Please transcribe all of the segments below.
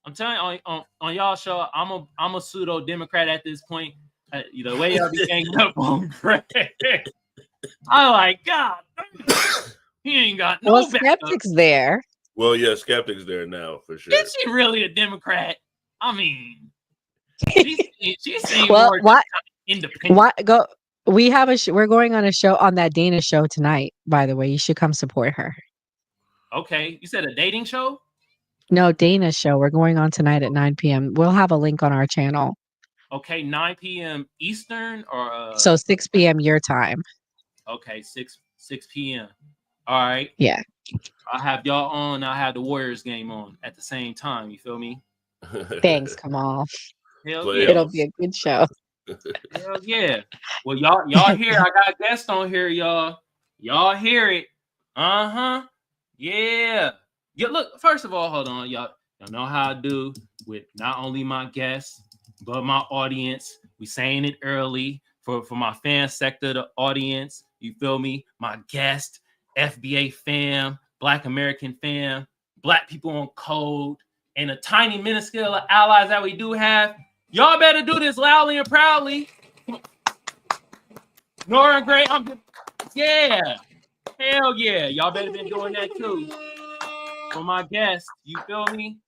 I'm telling you, on y'all show, I'm a pseudo Democrat at this point. The way y'all be ganging up on Greg, I like God. He ain't got no well, backup. Skeptic's there. Well, yeah, Skeptic's there now for sure. Is she really a Democrat? I mean, she seems Well, more what independent. what go? We have we're going on a show on that Dana show tonight. By the way, you should come support her. Okay, you said a dating show? No, Dana's show. We're going on tonight at 9 p.m. We'll have a link on our channel. Okay, 9 p.m. Eastern or So 6 p.m. your time. Okay, 6 p.m. All right. Yeah. I'll have y'all on. I'll have the Warriors game on at the same time. You feel me? Thanks, Kamal. Hell yeah. It'll be a good show. Hell yeah. Well, y'all hear I got guests on here, y'all. Y'all hear it. Uh-huh. Yeah. Yeah, look, first of all, hold on, y'all know how I do with not only my guests, but my audience. We saying it early for my fan sector, the audience. You feel me? My guest, FBA fam, Black American fam, Black people on code, and a tiny minuscule of allies that we do have. Y'all better do this loudly and proudly. Nora and Gray, yeah. Hell yeah. Y'all better been doing that too. For my guests, you feel me?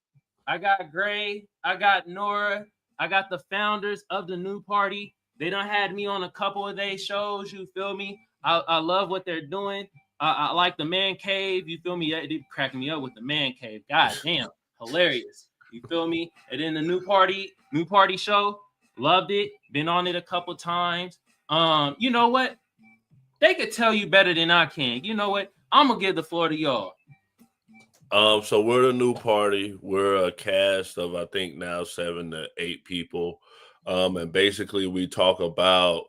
I got Gray, I got Nora, I got the founders of the new party. They done had me on a couple of their shows, you feel me? I love what they're doing. I like the man cave, you feel me? They cracking me up with the man cave. God damn, hilarious. You feel me? And then the new party show, loved it. Been on it a couple times. You know what? They could tell you better than I can. You know what? I'm gonna give the floor to y'all. So we're the new party. We're a cast of I think now 7 to 8 people. And basically we talk about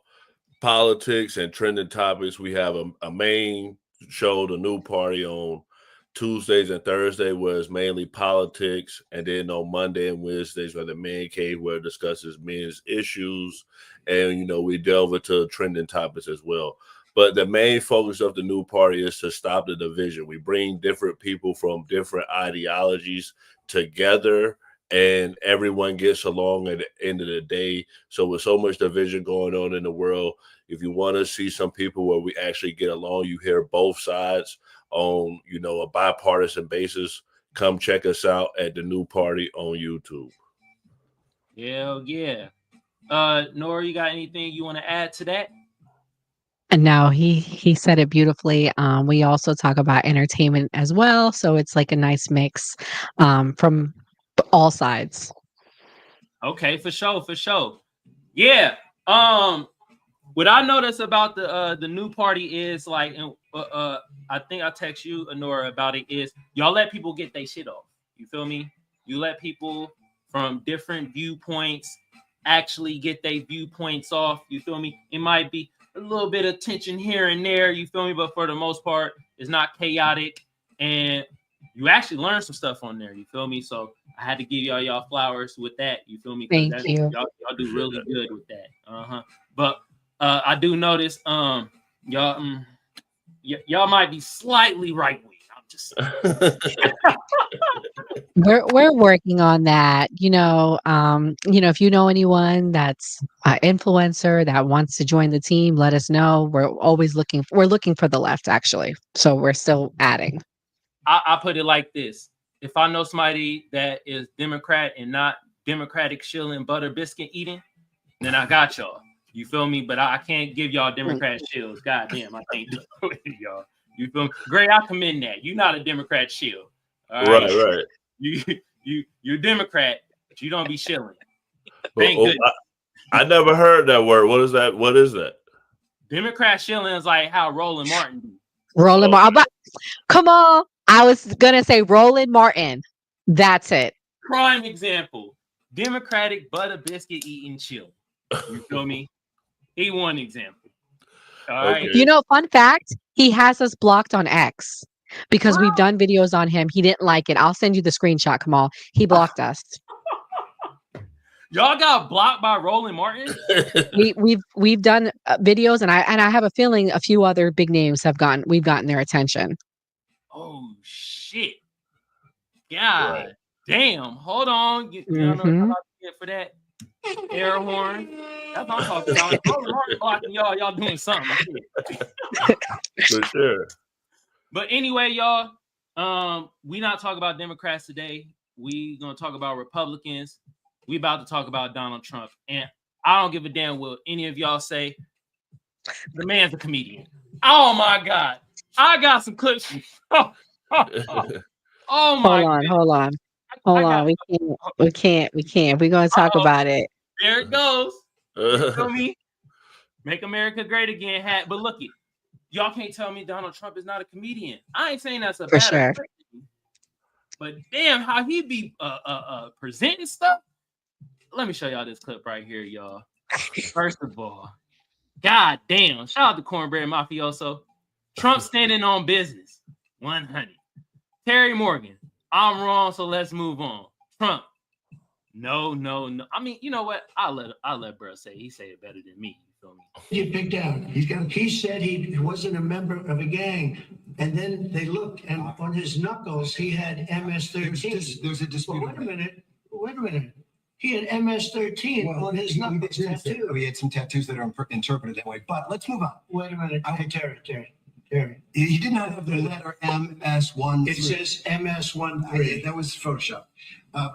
politics and trending topics. We have a main show, the new party, on Tuesdays and Thursday, where it's mainly politics, and then on Monday and Wednesdays, where the man cave, where it discusses men's issues, and we delve into trending topics as well. But the main focus of the new party is to stop the division. We bring different people from different ideologies together, and everyone gets along at the end of the day. So with so much division going on in the world, if you want to see some people where we actually get along, you hear both sides on, a bipartisan basis, come check us out at the new party on YouTube. Hell yeah. Nora, you got anything you want to add to that? And now he said it beautifully. We also talk about entertainment as well. So it's like a nice mix from all sides. Okay, for sure. Yeah. What I noticed about the new party is like, I think I text you, Nora, about it, is y'all let people get their shit off. You feel me? You let people from different viewpoints actually get their viewpoints off. You feel me? It might be a little bit of tension here and there, you feel me? But for the most part, it's not chaotic, and you actually learn some stuff on there. You feel me? So I had to give y'all flowers with that. You feel me? Thank you. Y'all do really good with that. But I do notice y'all might be slightly right wing. I'm just We're working on that. If you know anyone that's an influencer that wants to join the team, let us know. We're looking for the left, actually. So we're still adding. I put it like this. If I know somebody that is Democrat and not Democratic shilling butter biscuit eating, then I got y'all. You feel me? But I can't give y'all Democrat shills. God damn, I can't do it, y'all. You feel me? Great, I commend that. You're not a Democrat shill. All right. Right. You're Democrat, but you don't be shilling. I never heard that word. What is that? What is that? Democrat shilling is like how Roland Martin do. Roland Martin. Come on. I was gonna say Roland Martin. That's it. Prime example. Democratic butter biscuit eating chill. You feel me? He one example. All right. Fun fact, he has us blocked on X because we've done videos on him. He didn't like it. I'll send you the screenshot, Kamal. He blocked us. Y'all got blocked by Roland Martin? We've done videos, and I have a feeling a few other big names we've gotten their attention. Oh shit. God Damn, hold on. Y'all know what I'm about to get for that air horn. That's what I'm talking about. If I'm blocking y'all doing something. For sure. But anyway, y'all, we not talking about Democrats today. We gonna talk about Republicans. We about to talk about Donald Trump, and I don't give a damn what any of y'all say. The man's a comedian. Oh my God, I got some clips. Oh my God. Hold on. We can't. We're gonna talk about it. There it goes. You feel me? Make America great again hat. But look it. Y'all can't tell me Donald Trump is not a comedian. I ain't saying that's a bad sure. thing, but damn, how he be presenting stuff. Let me show y'all this clip right here, y'all. First of all, God damn, shout out to Cornbread Mafioso. Trump standing on business. 100. Terry Morgan, I'm wrong, so let's move on. Trump, no. I mean, you know what? I'll let bro say. He say it better than me. You picked out. He said he wasn't a member of a gang, and then they looked, and on his knuckles he had MS-13. There's a dispute. Well, wait a minute. He had MS-13 on his knuckles tattoo. He had some tattoos that are interpreted that way. But let's move on. Wait a minute. Terry. He did not have the letter MS-13. It says MS-13. That was Photoshop.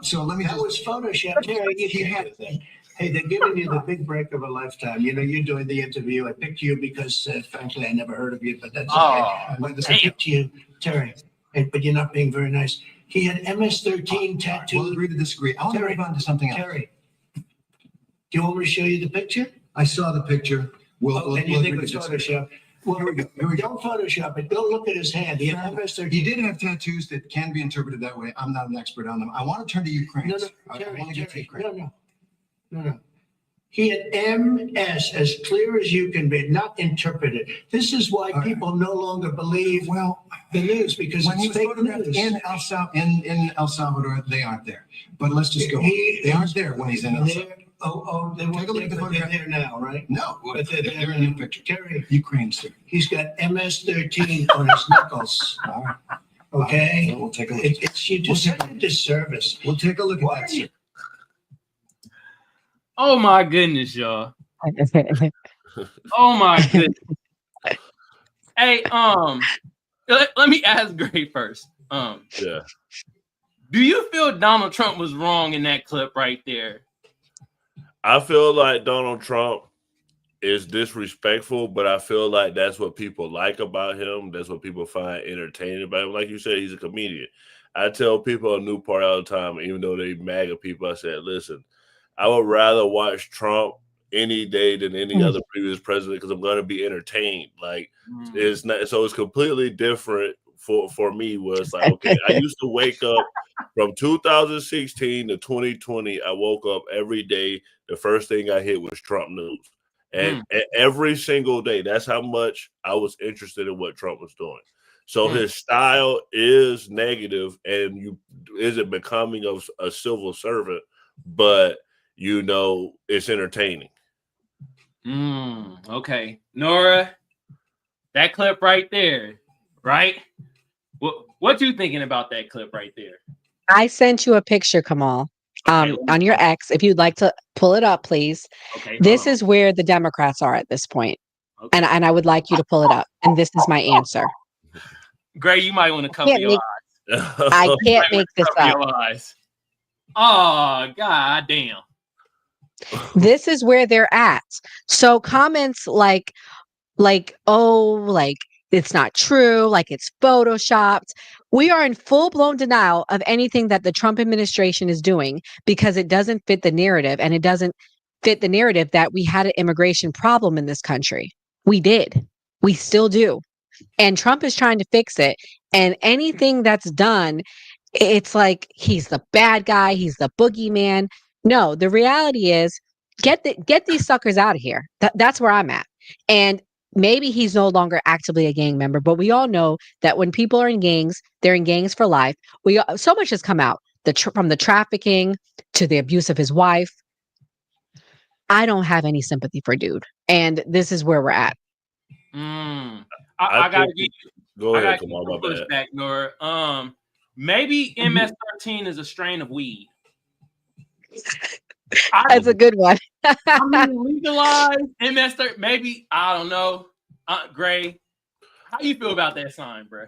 So let me. That was Photoshop. Terry, Hey, they're giving you the big break of a lifetime. You know, you're doing the interview. I picked you because, frankly, I never heard of you, but that's okay. I picked you, Terry, but you're not being very nice. He had MS-13 tattoos. We'll agree to disagree. I want to move on to something else. Terry, do you want me to show you the picture? I saw the picture. And you think it's Photoshop? Well, here we go. Don't Photoshop it. Go look at his hand. He had MS-13. He did have tattoos that can be interpreted that way. I'm not an expert on them. I want to turn to Ukraine. No, He had MS as clear as you can be, not interpreted. This is why people no longer believe the news, because when it's he fake photographed news. in El Salvador, they aren't there. But let's just go. They aren't there when he's in El Salvador. They won't. They're there now, right? No, but they're in your picture. Terry, Ukraine's there. He's got MS-13 on his knuckles. All right. Okay. We'll take a look. It's you just a disservice. We'll take a look at that, sir. Oh my goodness, y'all. Oh my goodness. Hey, let me ask Gray first. Yeah. Do you feel Donald Trump was wrong in that clip right there? I feel like Donald Trump is disrespectful, but I feel like that's what people like about him. That's what people find entertaining about him. Like you said, he's a comedian. I tell people a new part all the time, even though they MAGA people, I said, listen, I would rather watch Trump any day than any other previous president because I'm going to be entertained. Like it's not, so it's completely different for me. Where it's like, okay, I used to wake up from 2016 to 2020. I woke up every day. The first thing I hit was Trump news, and every single day. That's how much I was interested in what Trump was doing. So his style is negative, and you isn't becoming of a civil servant, but you know it's entertaining. Okay, Nora, that clip right there, right? What you thinking about that clip right there? I sent you a picture, Kamal, on your X. If you'd like to pull it up, please. Okay. This is where the Democrats are at this point. Okay. And I would like you to pull it up. And this is my answer. Gray, you might want to cover your eyes. I can't make this up. Oh, god damn. This is where they're at. So comments like, oh, like it's not true, like it's photoshopped. We are in full-blown denial of anything that the Trump administration is doing because it doesn't fit the narrative, and it doesn't fit the narrative that we had an immigration problem in this country. We did. We still do. And Trump is trying to fix it. And anything that's done, it's like he's the bad guy, he's the boogeyman. No, the reality is get these suckers out of here. That's where I'm at. And maybe he's no longer actively a gang member, but we all know that when people are in gangs, they're in gangs for life. So much has come out from the trafficking to the abuse of his wife. I don't have any sympathy for dude, and this is where we're at. I gotta get you. Go ahead, Kamal. my bad. Back, Nora. maybe MS-13 is a strain of weed. That's a good one. I mean, legalize MS-13. Maybe, I don't know. Gray, how you feel about that sign, bro?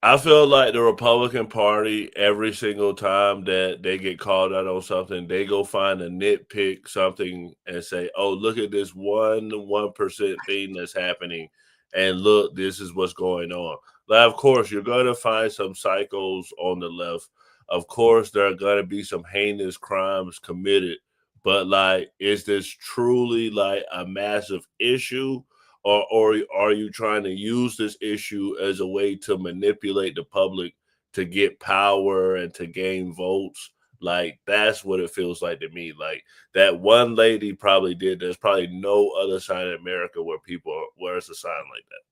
I feel like the Republican Party, every single time that they get called out on something, they go find a nitpick something and say, "Oh, look at this 1% thing that's happening, and look, this is what's going on." Now, of course, you're going to find some psychos on the left. Of course, there are going to be some heinous crimes committed, but like, is this truly like a massive issue? Or are you trying to use this issue as a way to manipulate the public to get power and to gain votes? Like, that's what it feels like to me. Like, that one lady probably did. There's probably no other sign in America where wears a sign like that.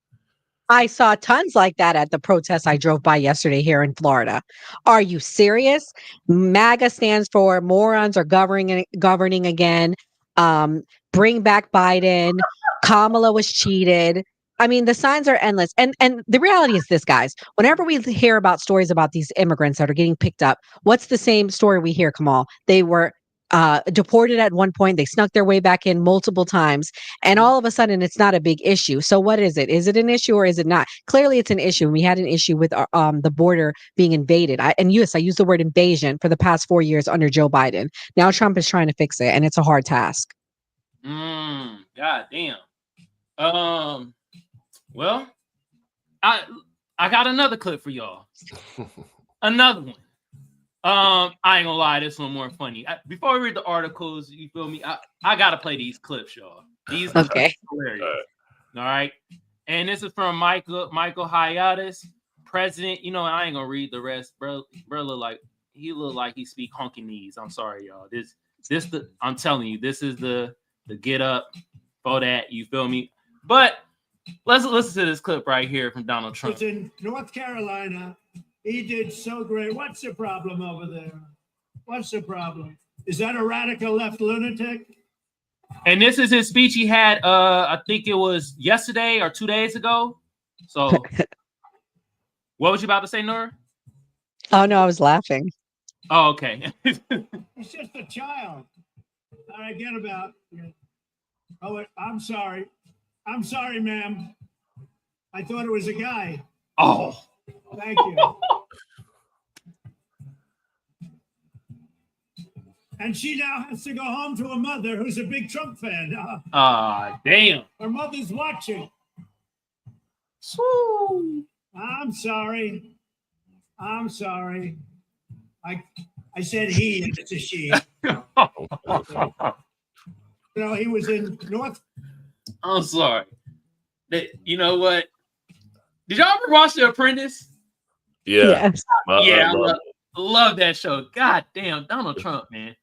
I saw tons like that at the protests I drove by yesterday here in Florida. Are you serious? MAGA stands for morons are governing again. Bring back Biden. Kamala was cheated. I mean, the signs are endless. And the reality is this, guys. Whenever we hear about stories about these immigrants that are getting picked up, what's the same story we hear, Kamal? They were deported at one point. They snuck their way back in multiple times. And all of a sudden, it's not a big issue. So what is it? Is it an issue or is it not? Clearly, it's an issue. And we had an issue with the border being invaded. And yes, I use the word invasion for the past 4 years under Joe Biden. Now Trump is trying to fix it, and it's a hard task. God damn. Well, I got another clip for y'all. Another one. I ain't gonna lie, this one more funny. Before we read the articles, you feel me? I gotta play these clips, y'all. These okay. Are hilarious. All right. And this is from Michael Hiatus, president. You know, I ain't gonna read the rest. Bro look like he speak Honkinese. I'm sorry, y'all. I'm telling you, this is the get up for that. You feel me? But let's listen to this clip right here from Donald Trump. It's in North Carolina. He did so great. What's the problem over there? What's the problem? Is that a radical left lunatic? And this is his speech he had, I think it was yesterday or 2 days ago. So what was you about to say, Nora? Oh, no, I was laughing. Oh, okay. It's just a child. I get about it. Oh, I'm sorry. I'm sorry, ma'am. I thought it was a guy. Oh. Thank you. And she now has to go home to a mother who's a big Trump fan. Damn. Her mother's watching. Woo. I'm sorry. I'm sorry. I said he, and it's a she. You know, he was in North. I'm sorry. You know what? Did y'all ever watch The Apprentice? Yeah. Yes. I love that show. God damn, Donald Trump, man.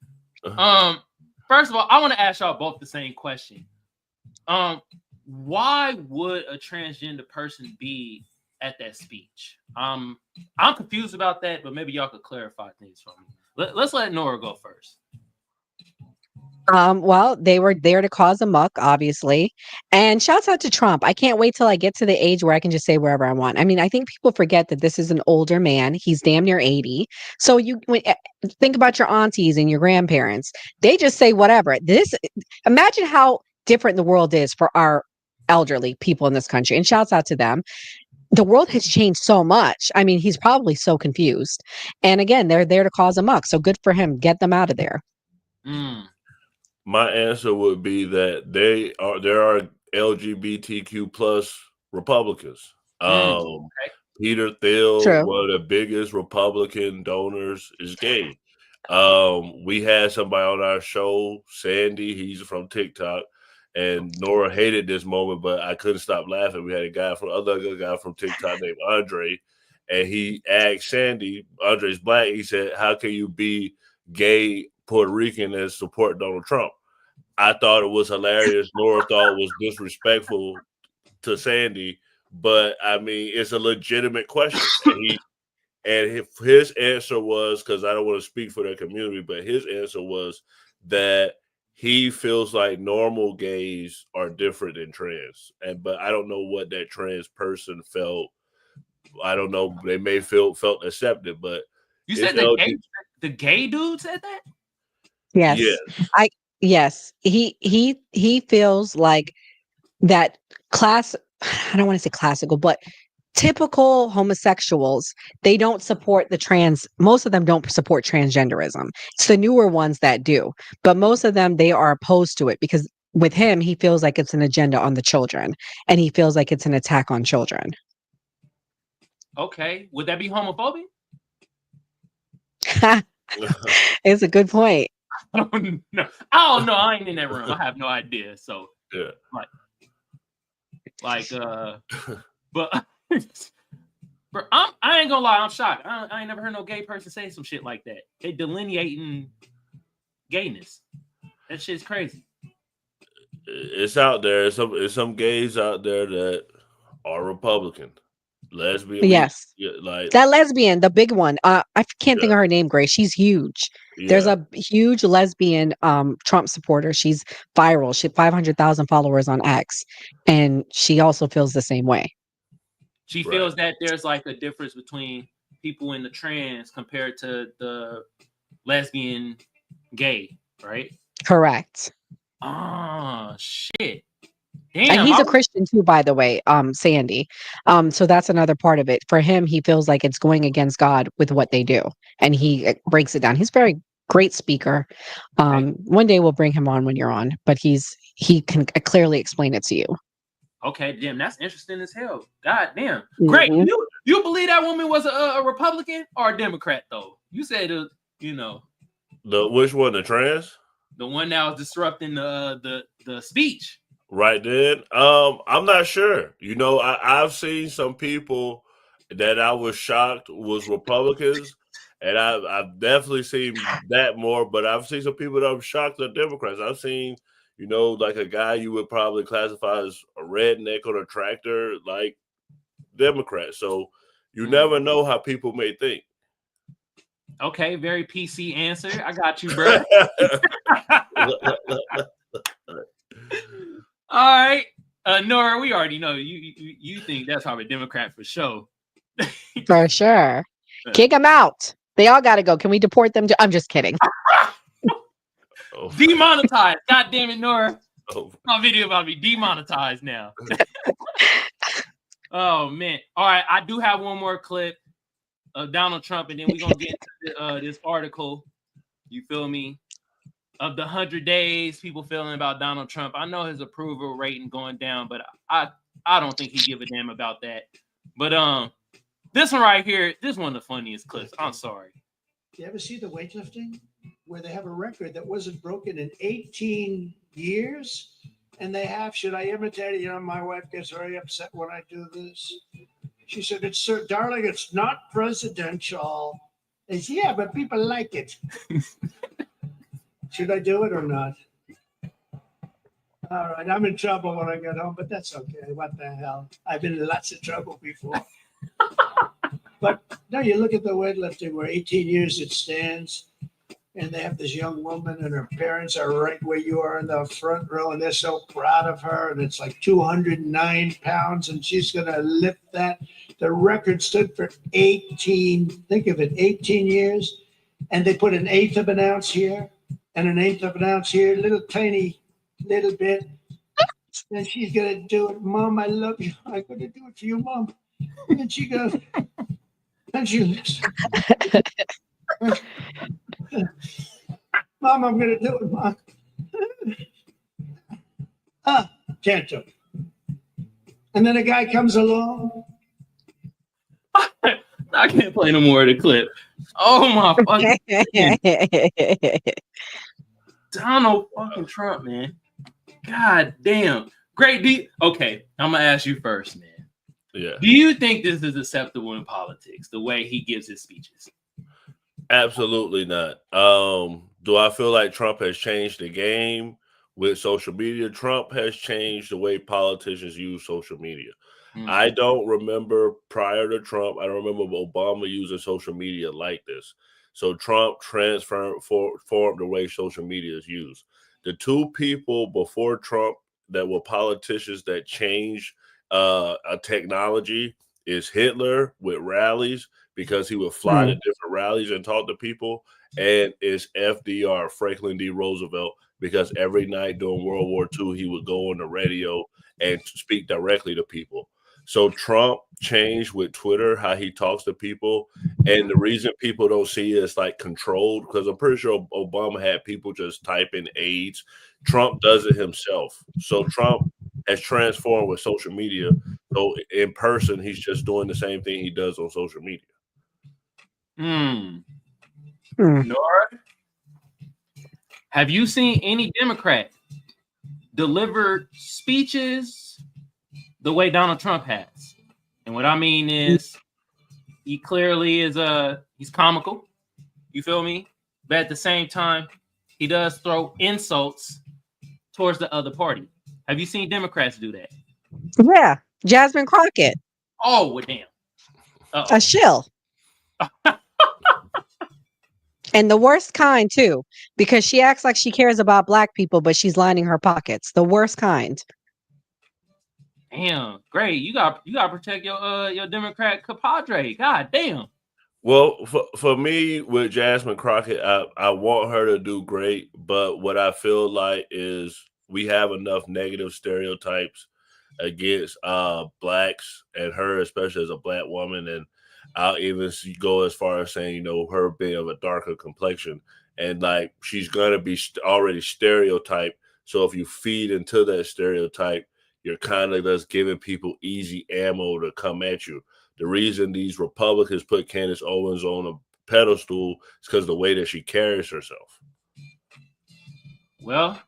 First of all, I want to ask y'all both the same question. Why would a transgender person be at that speech? I'm confused about that, but maybe y'all could clarify things for me. Let's let Nora go first. Well, they were there to cause a muck, obviously. And shouts out to Trump. I can't wait till I get to the age where I can just say wherever I want. I mean, I think people forget that this is an older man. He's damn near 80. So think about your aunties and your grandparents. They just say whatever. Imagine how different the world is for our elderly people in this country. And shouts out to them. The world has changed so much. I mean, he's probably so confused. And again, they're there to cause a muck. So good for him. Get them out of there. My answer would be that there are LGBTQ plus Republicans. Peter Thiel, True. one of the biggest Republican donors, is gay. We had somebody on our show, Sandy. He's from TikTok, and Nora hated this moment, but I couldn't stop laughing. We had another guy from TikTok named Andre, and he asked Sandy, Andre's black. He said, "How can you be gay Puerto Rican and support Donald Trump?" I thought it was hilarious. Nora thought it was disrespectful to Sandy, but I mean, it's a legitimate question. And his answer was, because I don't want to speak for their community, but his answer was that he feels like normal gays are different than trans. But I don't know what that trans person felt I don't know, they may felt accepted, but You said the gay dude said that? Yes. yes. Yes. He feels like that I don't want to say classical, but typical homosexuals, they don't support most of them don't support transgenderism. It's the newer ones that do. But most of them, they are opposed to it because with him, he feels like it's an agenda on the children and he feels like it's an attack on children. Okay. Would that be homophobic? It's a good point. I don't know. I ain't in that room. I have no idea. So Yeah. But bro, I ain't gonna lie, I'm shocked. I ain't never heard no gay person say some shit like that. They delineating gayness. That shit's crazy. It's out there. It's some gays out there that are Republican, lesbian. Yes. Like that lesbian, the big one. I can't think of her name, Grace. She's huge. Yeah. There's a huge lesbian Trump supporter. She's viral. She 500,000 followers on X. And she also feels the same way. She feels that there's like a difference between people in the trans compared to the lesbian gay, right? Correct. Oh shit. Damn. And he's a Christian too, by the way, Sandy. So that's another part of it. For him, he feels like it's going against God with what they do. And he breaks it down. He's a very great speaker. One day we'll bring him on when you're on, but he can clearly explain it to you. Okay, damn, that's interesting as hell. God damn. Great. You believe that woman was a Republican or a Democrat, though? You said, which one, the trans? The one that was disrupting the speech. Right then. I'm not sure. I've seen some people that I was shocked was Republicans, and I've definitely seen that more, but I've seen some people that I'm shocked are Democrats. I've seen like a guy you would probably classify as a redneck on a tractor, like Democrat. So you never know how people may think. Okay, very PC answer. I got you, bro. All right. Nora, we already know you think that's probably a Democrat for sure. For sure. Kick them out. They all got to go. Can we deport them? I'm just kidding. Demonetized. God damn it, Nora. My video about to be demonetized now. Oh, man. All right. I do have one more clip of Donald Trump, and then we're going to get into this article. You feel me? Of the 100 days people feeling about Donald Trump. I know his approval rating going down, but I don't think he give a damn about that. But this one right here, this is one of the funniest clips. I'm sorry. You ever see the weightlifting where they have a record that wasn't broken in 18 years? And they have, should I imitate it? My wife gets very upset when I do this. She said, darling, it's not presidential. I said, yeah, but people like it. Should I do it or not? All right, I'm in trouble when I get home, but that's okay. What the hell? I've been in lots of trouble before. But no, you look at the weightlifting where 18 years it stands, and they have this young woman, and her parents are right where you are in the front row, and they're so proud of her, and it's like 209 pounds, and she's going to lift that. The record stood for 18, think of it, 18 years, and they put an eighth of an ounce here, and an eighth of an ounce here, little tiny little bit. And she's going to do it. Mom, I love you. I'm going to do it for you, Mom. And she goes, and she looks. Mom, I'm going to do it, Mom. Can't do it. And then a guy comes along. I can't play no more of the clip. Oh my fucking Donald fucking Trump, man. God damn. Great. Okay, I'm gonna ask you first, man. Yeah. Do you think this is acceptable in politics, the way he gives his speeches? Absolutely not. Do I feel like Trump has changed the game with social media? Trump has changed the way politicians use social media. Mm-hmm. I don't remember prior to Trump, I don't remember Obama using social media like this. So Trump transformed the way social media is used. The two people before Trump that were politicians that changed a technology is Hitler with rallies because he would fly to different rallies and talk to people, and it's FDR, Franklin D. Roosevelt, because every night during World War II, he would go on the radio and speak directly to people. So Trump changed with Twitter how he talks to people, and the reason people don't see it is like controlled, because I'm pretty sure Obama had people just type in AIDS. Trump does it himself. So Trump has transformed with social media. So in person, he's just doing the same thing he does on social media. Nora, have you seen any Democrat deliver speeches the way Donald Trump has? And what I mean is, he clearly is he's comical. You feel me? But at the same time, he does throw insults towards the other party. Have you seen Democrats do that? Yeah, Jasmine Crockett. Oh, well, damn. A shill. And the worst kind too, because she acts like she cares about black people, but she's lining her pockets. The worst kind. Damn, great. You got to protect your Democrat compadre. God damn. Well, for me with Jasmine Crockett, I want her to do great, but what I feel like is we have enough negative stereotypes against blacks and her, especially as a black woman, and I'll even go as far as saying, her being of a darker complexion, and like she's gonna be already stereotyped. So if you feed into that stereotype, you're kind of just giving people easy ammo to come at you. The reason these Republicans put Candace Owens on a pedestal is because of the way that she carries herself. Well,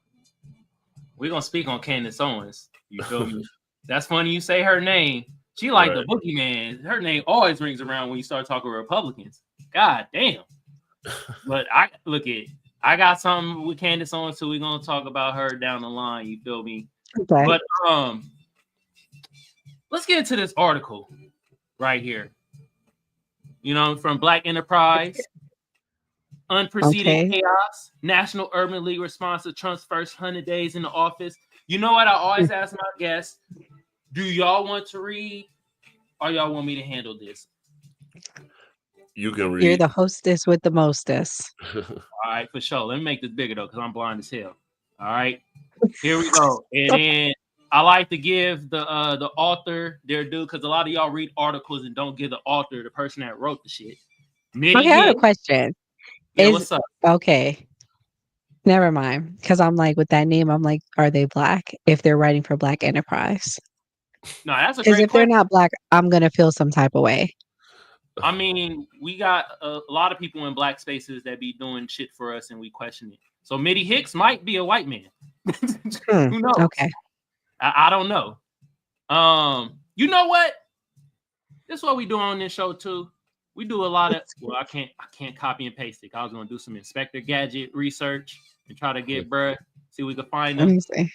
we're gonna speak on Candace Owens. You feel me? That's funny you say her name. She like the boogeyman. Her name always rings around when you start talking Republicans. God damn. But I got something with Candace Owens, so we're gonna talk about her down the line. You feel me? Okay. But let's get into this article right here. From Black Enterprise. Unprecedented chaos. National Urban League response to Trump's first 100 days in the office. You know what I always ask my guests? Do y'all want to read, or y'all want me to handle this? You can read. You're the hostess with the mostest. All right, for sure. Let me make this bigger though, because I'm blind as hell. All right, here we go. And then I like to give the author their due, because a lot of y'all read articles and don't give the author, the person that wrote the shit. I have a question. Yeah, what's up? Okay. Never mind. Because I'm like, with that name, I'm like, are they black if they're writing for Black Enterprise? No, that's a Because great if they're question. not black, I'm going to feel some type of way. I mean, we got a lot of people in black spaces that be doing shit for us and we question it. So Mitty Hicks might be a white man. Who knows? Okay. I don't know. You know what? This is what we do on this show too. We do a lot of, I can't copy and paste it. I was gonna do some Inspector Gadget research and try to get see if we can find them. Let me see.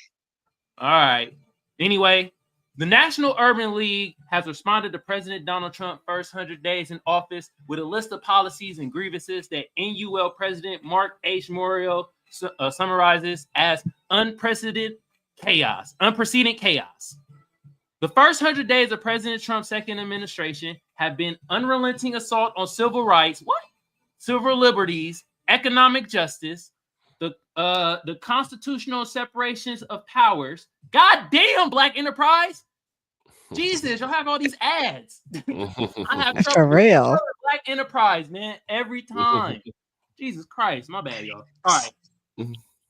All right. Anyway, the National Urban League has responded to President Donald Trump's first 100 days in office with a list of policies and grievances that NUL President Mark H. Morial summarizes as unprecedented chaos. The first 100 days of President Trump's second administration have been unrelenting assault on civil rights, civil liberties, economic justice, the constitutional separations of powers. God damn, Black Enterprise. Jesus, y'all have all these ads. I have trouble For real. with Black Enterprise, man, every time. Jesus Christ, my bad, y'all. All right.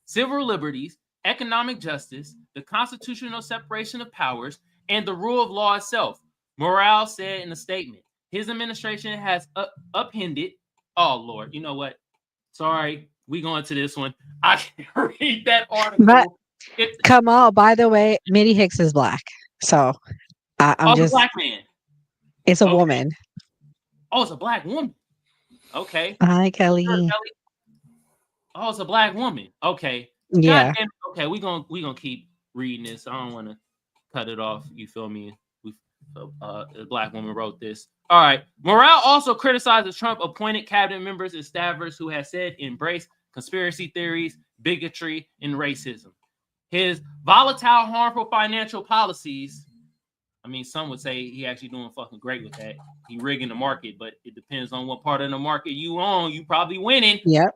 Civil liberties, economic justice, the constitutional separation of powers, and the rule of law itself. Morale said in a statement, his administration has upended. Oh, Lord, you know what? Sorry, we going to this one. I can't read that article. But Kamal, by the way, Mitty Hicks is black. So I'm just. Black man. It's a woman. Oh, it's a black woman. Okay. Hi, Kelly. Sure, Kelly. Oh, it's a black woman. Okay. Yeah. Okay, we're gonna keep reading this. I don't want to cut it off. You feel me? A black woman wrote this. All right. Morale also criticizes Trump appointed cabinet members and staffers who have said embrace conspiracy theories, bigotry, and racism. His volatile, harmful financial policies I mean, some would say he actually doing fucking great with that. He rigging the market, but it depends on what part of the market you own. You probably winning. Yep.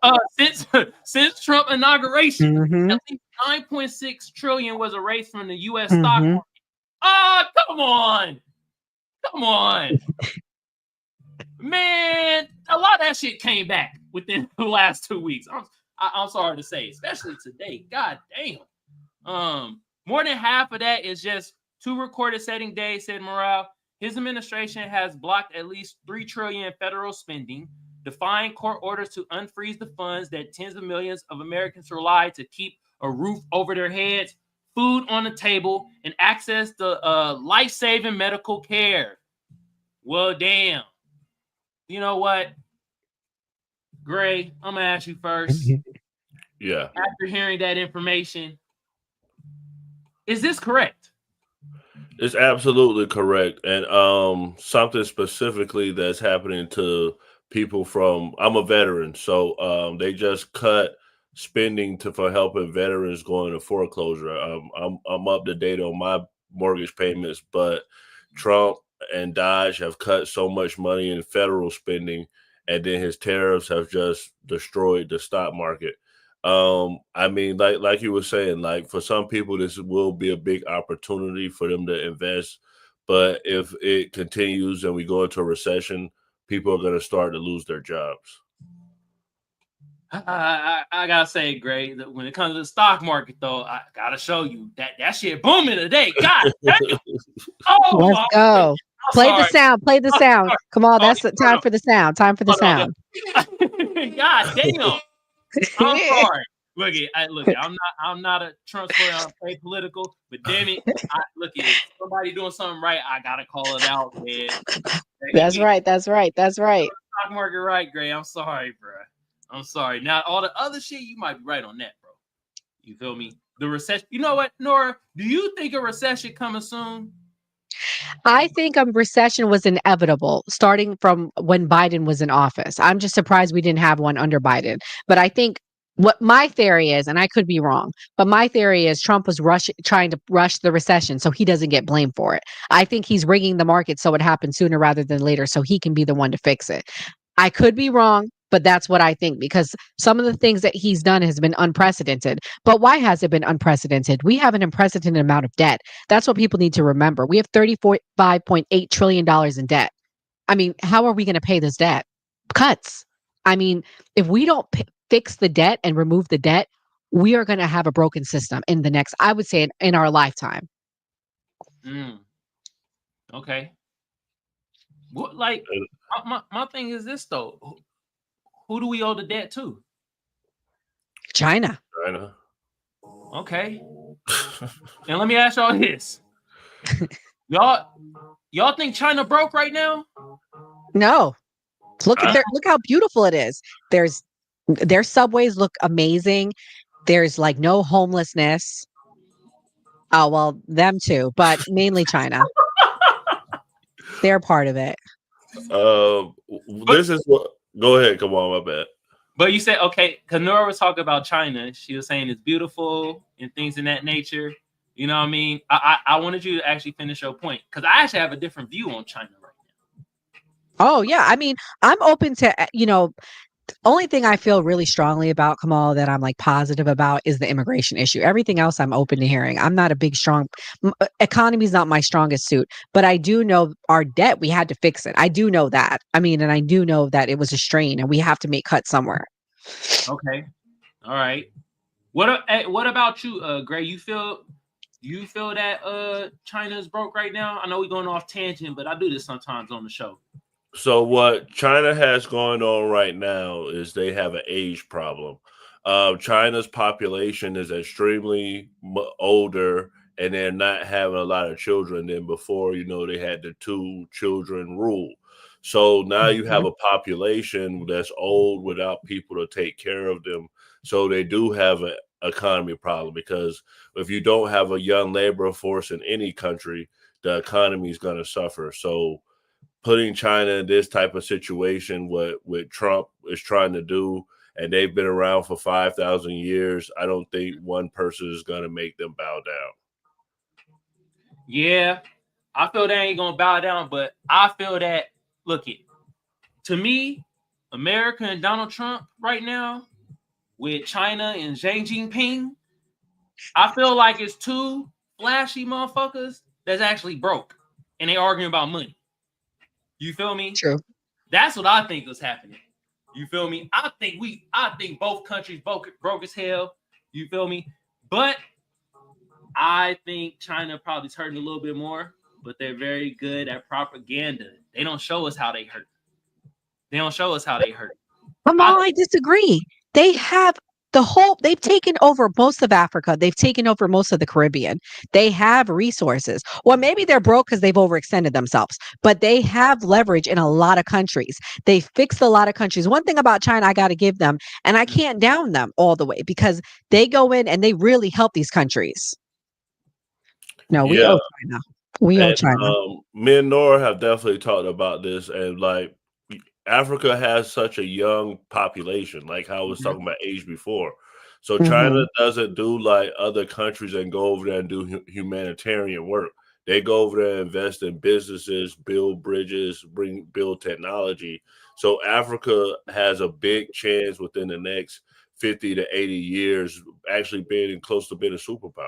Since Trump inauguration, Mm-hmm. at least 9.6 trillion was erased from the U.S. Mm-hmm. stock market. Ah, come on, man! A lot of that shit came back within the last 2 weeks. I'm sorry to say, especially today. God damn. More than half of that is just 2 recorded setting days, said Morale. His administration has blocked at least $3 trillion in federal spending, defying court orders to unfreeze the funds that tens of millions of Americans rely to keep a roof over their heads, food on the table, and access to life-saving medical care. Well, damn. You know what? Gray, I'm going to ask you first. Yeah. After hearing that information, is this correct? It's absolutely correct. And something specifically that's happening to people I'm a veteran. So they just cut spending for helping veterans going to foreclosure. I'm up to date on my mortgage payments, but Trump and Dodge have cut so much money in federal spending, and then his tariffs have just destroyed the stock market. I mean, like you were saying, like for some people, this will be a big opportunity for them to invest. But if it continues and we go into a recession, people are going to start to lose their jobs. I gotta say, Gray, that when it comes to the stock market, though, I gotta show you that shit booming today. God damn! Oh, let's go. Play the sound. Play the sound. Come on, that's the time for the sound. Time for the sound. God damn! I'm sorry. Look, I'm not a Trump supporter. I don't play political, but damn it, if somebody doing something right, I gotta call it out, man. That's right. Stock market right, Gray. I'm sorry, bro. I'm sorry. Now, all the other shit, you might be right on that, bro. You feel me? The recession. You know what, Nora? Do you think a recession coming soon? I think a recession was inevitable starting from when Biden was in office. I'm just surprised we didn't have one under Biden. But I think what my theory is, and I could be wrong, but my theory is Trump was trying to rush the recession so he doesn't get blamed for it. I think he's rigging the market so it happens sooner rather than later so he can be the one to fix it. I could be wrong, but that's what I think because some of the things that he's done has been unprecedented. But why has it been unprecedented? We have an unprecedented amount of debt. That's what people need to remember. We have $35.8 trillion in debt. I mean, how are we going to pay this debt? Cuts. I mean, if we don't fix the debt and remove the debt, we are going to have a broken system in the next, I would say, in our lifetime. Okay. What, like, my thing is this, though. Who do we owe the debt to? China. Okay. And let me ask y'all this. Y'all think China broke right now? No. Look how beautiful it is. Their subways look amazing. There's like no homelessness. Oh, well, them too, but mainly China. They're part of it. This is what. Go ahead, come on, my bad. But you said, okay, because Nora was talking about China. She was saying it's beautiful and things in that nature. You know what I mean? I wanted you to actually finish your point because I actually have a different view on China right now. Oh, yeah. I mean, I'm open to, only thing I feel really strongly about, Kamal, that I'm like positive about is the immigration issue. Everything else I'm open to hearing. I'm not a big, economy is not my strongest suit, but I do know our debt, we had to fix it. I do know that. I mean, and I do know that it was a strain and we have to make cuts somewhere. Okay. All right. What about you, Gray? You feel that China's broke right now? I know we're going off tangent, but I do this sometimes on the show. So what China has going on right now is they have an age problem. China's population is extremely older, and they're not having a lot of children than before. They had the 2 children rule. So now you have a population that's old without people to take care of them. So they do have an economy problem because if you don't have a young labor force in any country, the economy is going to suffer. So putting China in this type of situation, what Trump is trying to do, and they've been around for 5,000 years, I don't think one person is going to make them bow down. Yeah, I feel they ain't gonna bow down, but I feel that to me, America and Donald Trump right now with China and Xi Jinping, I feel like it's two flashy motherfuckers that's actually broke and they arguing about money. You feel me? True. That's what I think is happening. You feel me? I think both countries broke as hell. You feel me? But I think China probably is hurting a little bit more, but they're very good at propaganda. They don't show us how they hurt. Kamal, I disagree. They have they've taken over most of Africa. They've taken over most of the Caribbean. They have resources. Well, maybe they're broke because they've overextended themselves, but they have leverage in a lot of countries. They fixed a lot of countries. One thing about China, I got to give them, and I can't down them all the way because they go in and they really help these countries. No, we owe China. We owe China. Me and Nora have definitely talked about this, and like Africa has such a young population, like how I was talking about age before. So China doesn't do like other countries and go over there and do humanitarian work. They go over there and invest in businesses, build bridges, build technology. So Africa has a big chance within the next 50 to 80 years actually being close to being a superpower.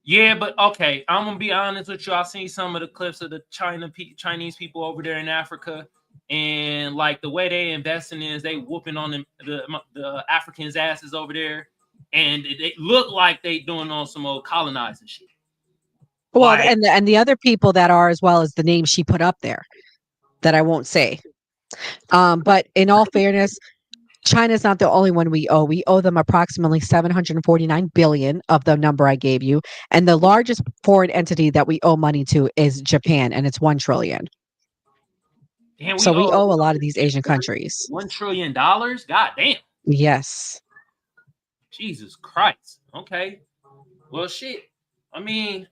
Yeah, but okay, I'm gonna be honest with you. I've seen some of the clips of the Chinese people over there in Africa, and like the way they investing is they whooping on them the Africans' asses over there, and they look like they doing on some old colonizing shit. Well, like, and the other people that are as well as the names she put up there that I won't say. But in all fairness, China's not the only one we owe. We owe them approximately 749 billion of the number I gave you. And the largest foreign entity that we owe money to is Japan, and it's 1 trillion. Damn, we owe a lot of these Asian countries. $1 trillion? God damn. Yes. Jesus Christ. Okay. Well, shit. I mean,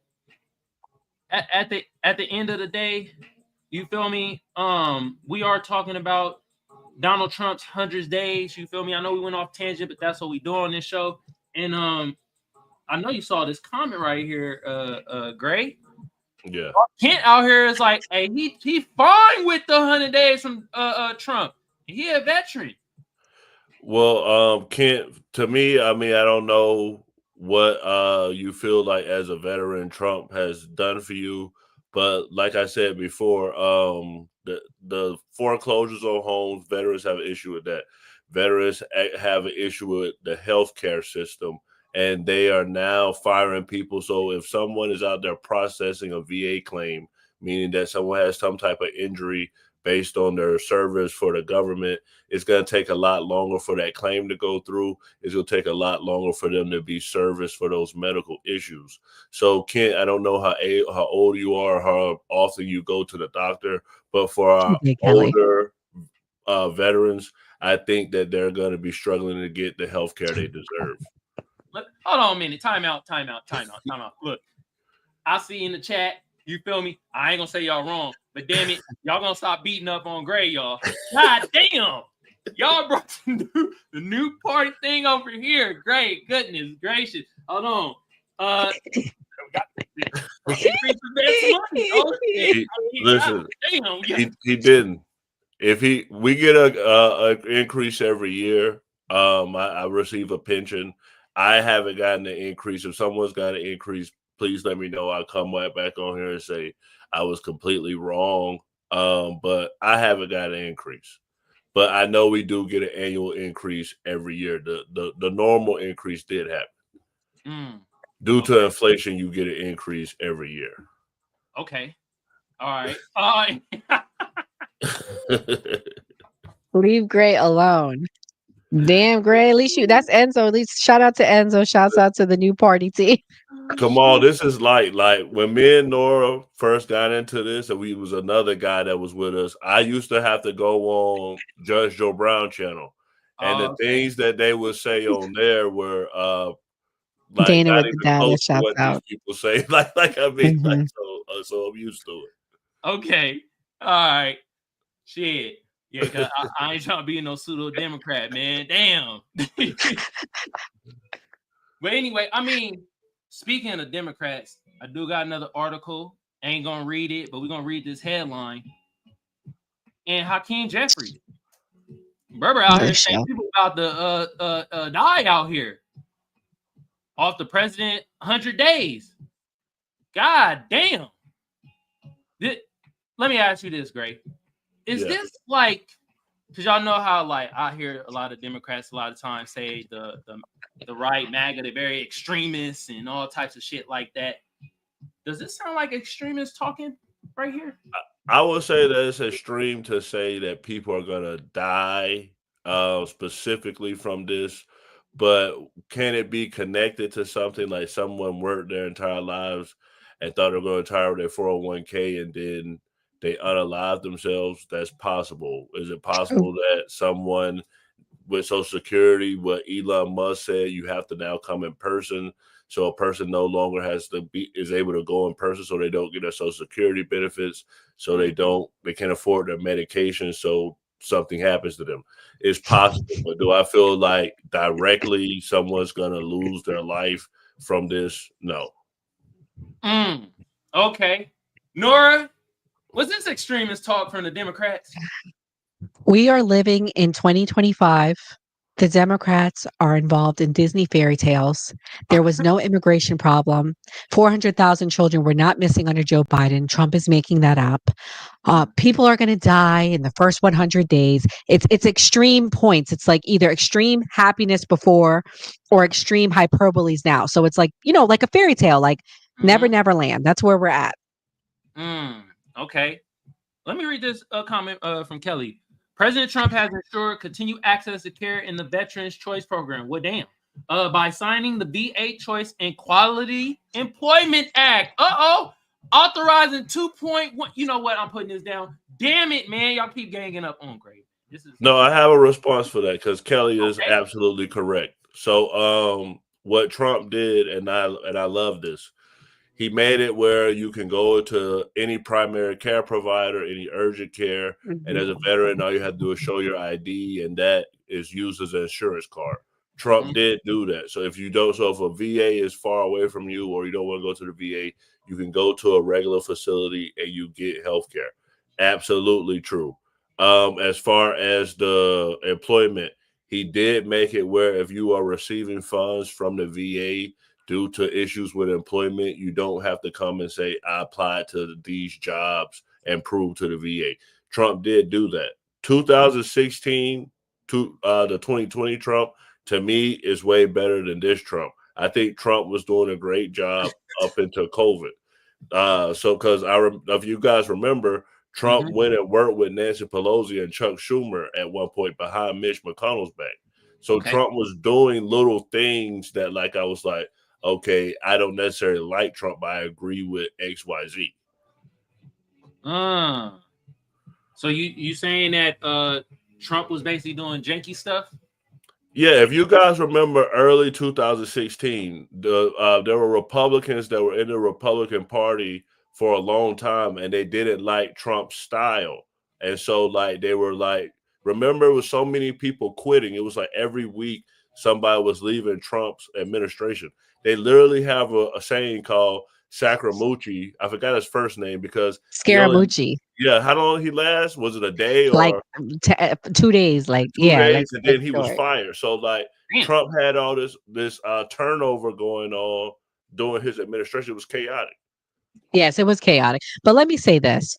at the end of the day, you feel me? We are talking about Donald Trump's 100 days. You feel me? I know we went off tangent, but that's what we do on this show. And I know you saw this comment right here, Gray. Yeah. Kent out here is like, hey, he fine with the 100 days from Trump. He a veteran. Well, Kent, to me, I mean, I don't know what you feel like as a veteran Trump has done for you, but like I said before, the foreclosures on homes, veterans have an issue with that. Veterans have an issue with the healthcare system, and they are now firing people. So if someone is out there processing a VA claim, meaning that someone has some type of injury based on their service for the government, it's going to take a lot longer for that claim to go through. It's going to take a lot longer for them to be serviced for those medical issues. So, Kent, I don't know how old you are, how often you go to the doctor, but for our older veterans, I think that they're going to be struggling to get the health care they deserve. Hold on a minute. Time out. Look, I see in the chat, you feel me? I ain't going to say y'all wrong, but damn it, y'all going to stop beating up on Gray, y'all. God damn. Y'all brought the new party thing over here. Great. Goodness gracious. Hold on. He didn't. If we get a increase every year, I receive a pension. I haven't gotten an increase. If someone's got an increase, please let me know. I'll come right back on here and say I was completely wrong. But I haven't got an increase. But I know we do get an annual increase every year. The normal increase did happen. Due to inflation, you get an increase every year. Okay. All right. Leave Gray alone. Damn, Gray. At least that's Enzo. At least shout out to Enzo. Shouts out to the new party team. Kamal, this is like when me and Nora first got into this, and we was another guy that was with us. I used to have to go on Judge Joe Brown channel, and the things that they would say on there were like Dana not with even the data, close to shouts what out. these people say. Like I mean, like so I'm used to it. Okay, all right, shit. Yeah, cause I ain't trying to be no pseudo Democrat, man. Damn. But anyway, I mean, speaking of Democrats, I do got another article. Ain't gonna read it, but we're gonna read this headline. And Hakeem Jeffries, Berber out here saying people about to die out here off the president 100 days. God damn. Let me ask you this, Gray. Is this like, because y'all know how like I hear a lot of Democrats a lot of times say the right MAGA, they're very extremists and all types of shit like that. Does this sound like extremists talking right here? I would say that it's extreme to say that people are going to die specifically from this, but can it be connected to something like someone worked their entire lives and thought they were going to retire with their 401k and then they unalive themselves? That's possible. Is it possible that someone with Social Security, what Elon Musk said, you have to now come in person, so a person no longer is able to go in person, so they don't get their Social Security benefits, so they can't afford their medication, so something happens to them. It's possible, but do I feel like directly someone's gonna lose their life from this? No. Okay. Nora, was this extremist talk from the Democrats? We are living in 2025. The Democrats are involved in Disney fairy tales. There was no immigration problem. 400,000 children were not missing under Joe Biden. Trump is making that up. People are going to die in the first 100 days. It's extreme points. It's like either extreme happiness before or extreme hyperboles now. So it's like, like a fairy tale, like Never Land. That's where we're at. Okay. Let me read this comment from Kelly. President Trump has ensured continued access to care in the Veterans Choice Program. Well, damn. By signing the VA Choice and Quality Employment Act. Authorizing 2.1. You know what? I'm putting this down. Damn it, man. Y'all keep ganging up on Grave. No, I have a response for that because Kelly is absolutely correct. So what Trump did, and I love this, he made it where you can go to any primary care provider, any urgent care, and as a veteran, all you have to do is show your ID, and that is used as an insurance card. Trump did do that. So if a VA is far away from you or you don't want to go to the VA, you can go to a regular facility and you get health care. Absolutely true. As far as the employment, he did make it where if you are receiving funds from the VA due to issues with employment, you don't have to come and say, I applied to these jobs and prove to the VA. Trump did do that. 2016 to the 2020 Trump, to me, is way better than this Trump. I think Trump was doing a great job up into COVID. Because if you guys remember, Trump went and worked with Nancy Pelosi and Chuck Schumer at one point behind Mitch McConnell's back. So Trump was doing little things that, like, I was like, okay, I don't necessarily like Trump, but I agree with XYZ. So you saying that Trump was basically doing janky stuff? Yeah, if you guys remember early 2016, there were Republicans that were in the Republican Party for a long time, and they didn't like Trump's style. And so, like, they were like, remember, it was so many people quitting. It was like every week somebody was leaving Trump's administration. They literally have a saying called Scaramucci. I forgot his first name because Scaramucci. How long he last? Was it a day or like 2 days? Like 2 days, like, and then he was fired. So like Trump had all this turnover going on during his administration. It was chaotic. Yes, it was chaotic. But let me say this.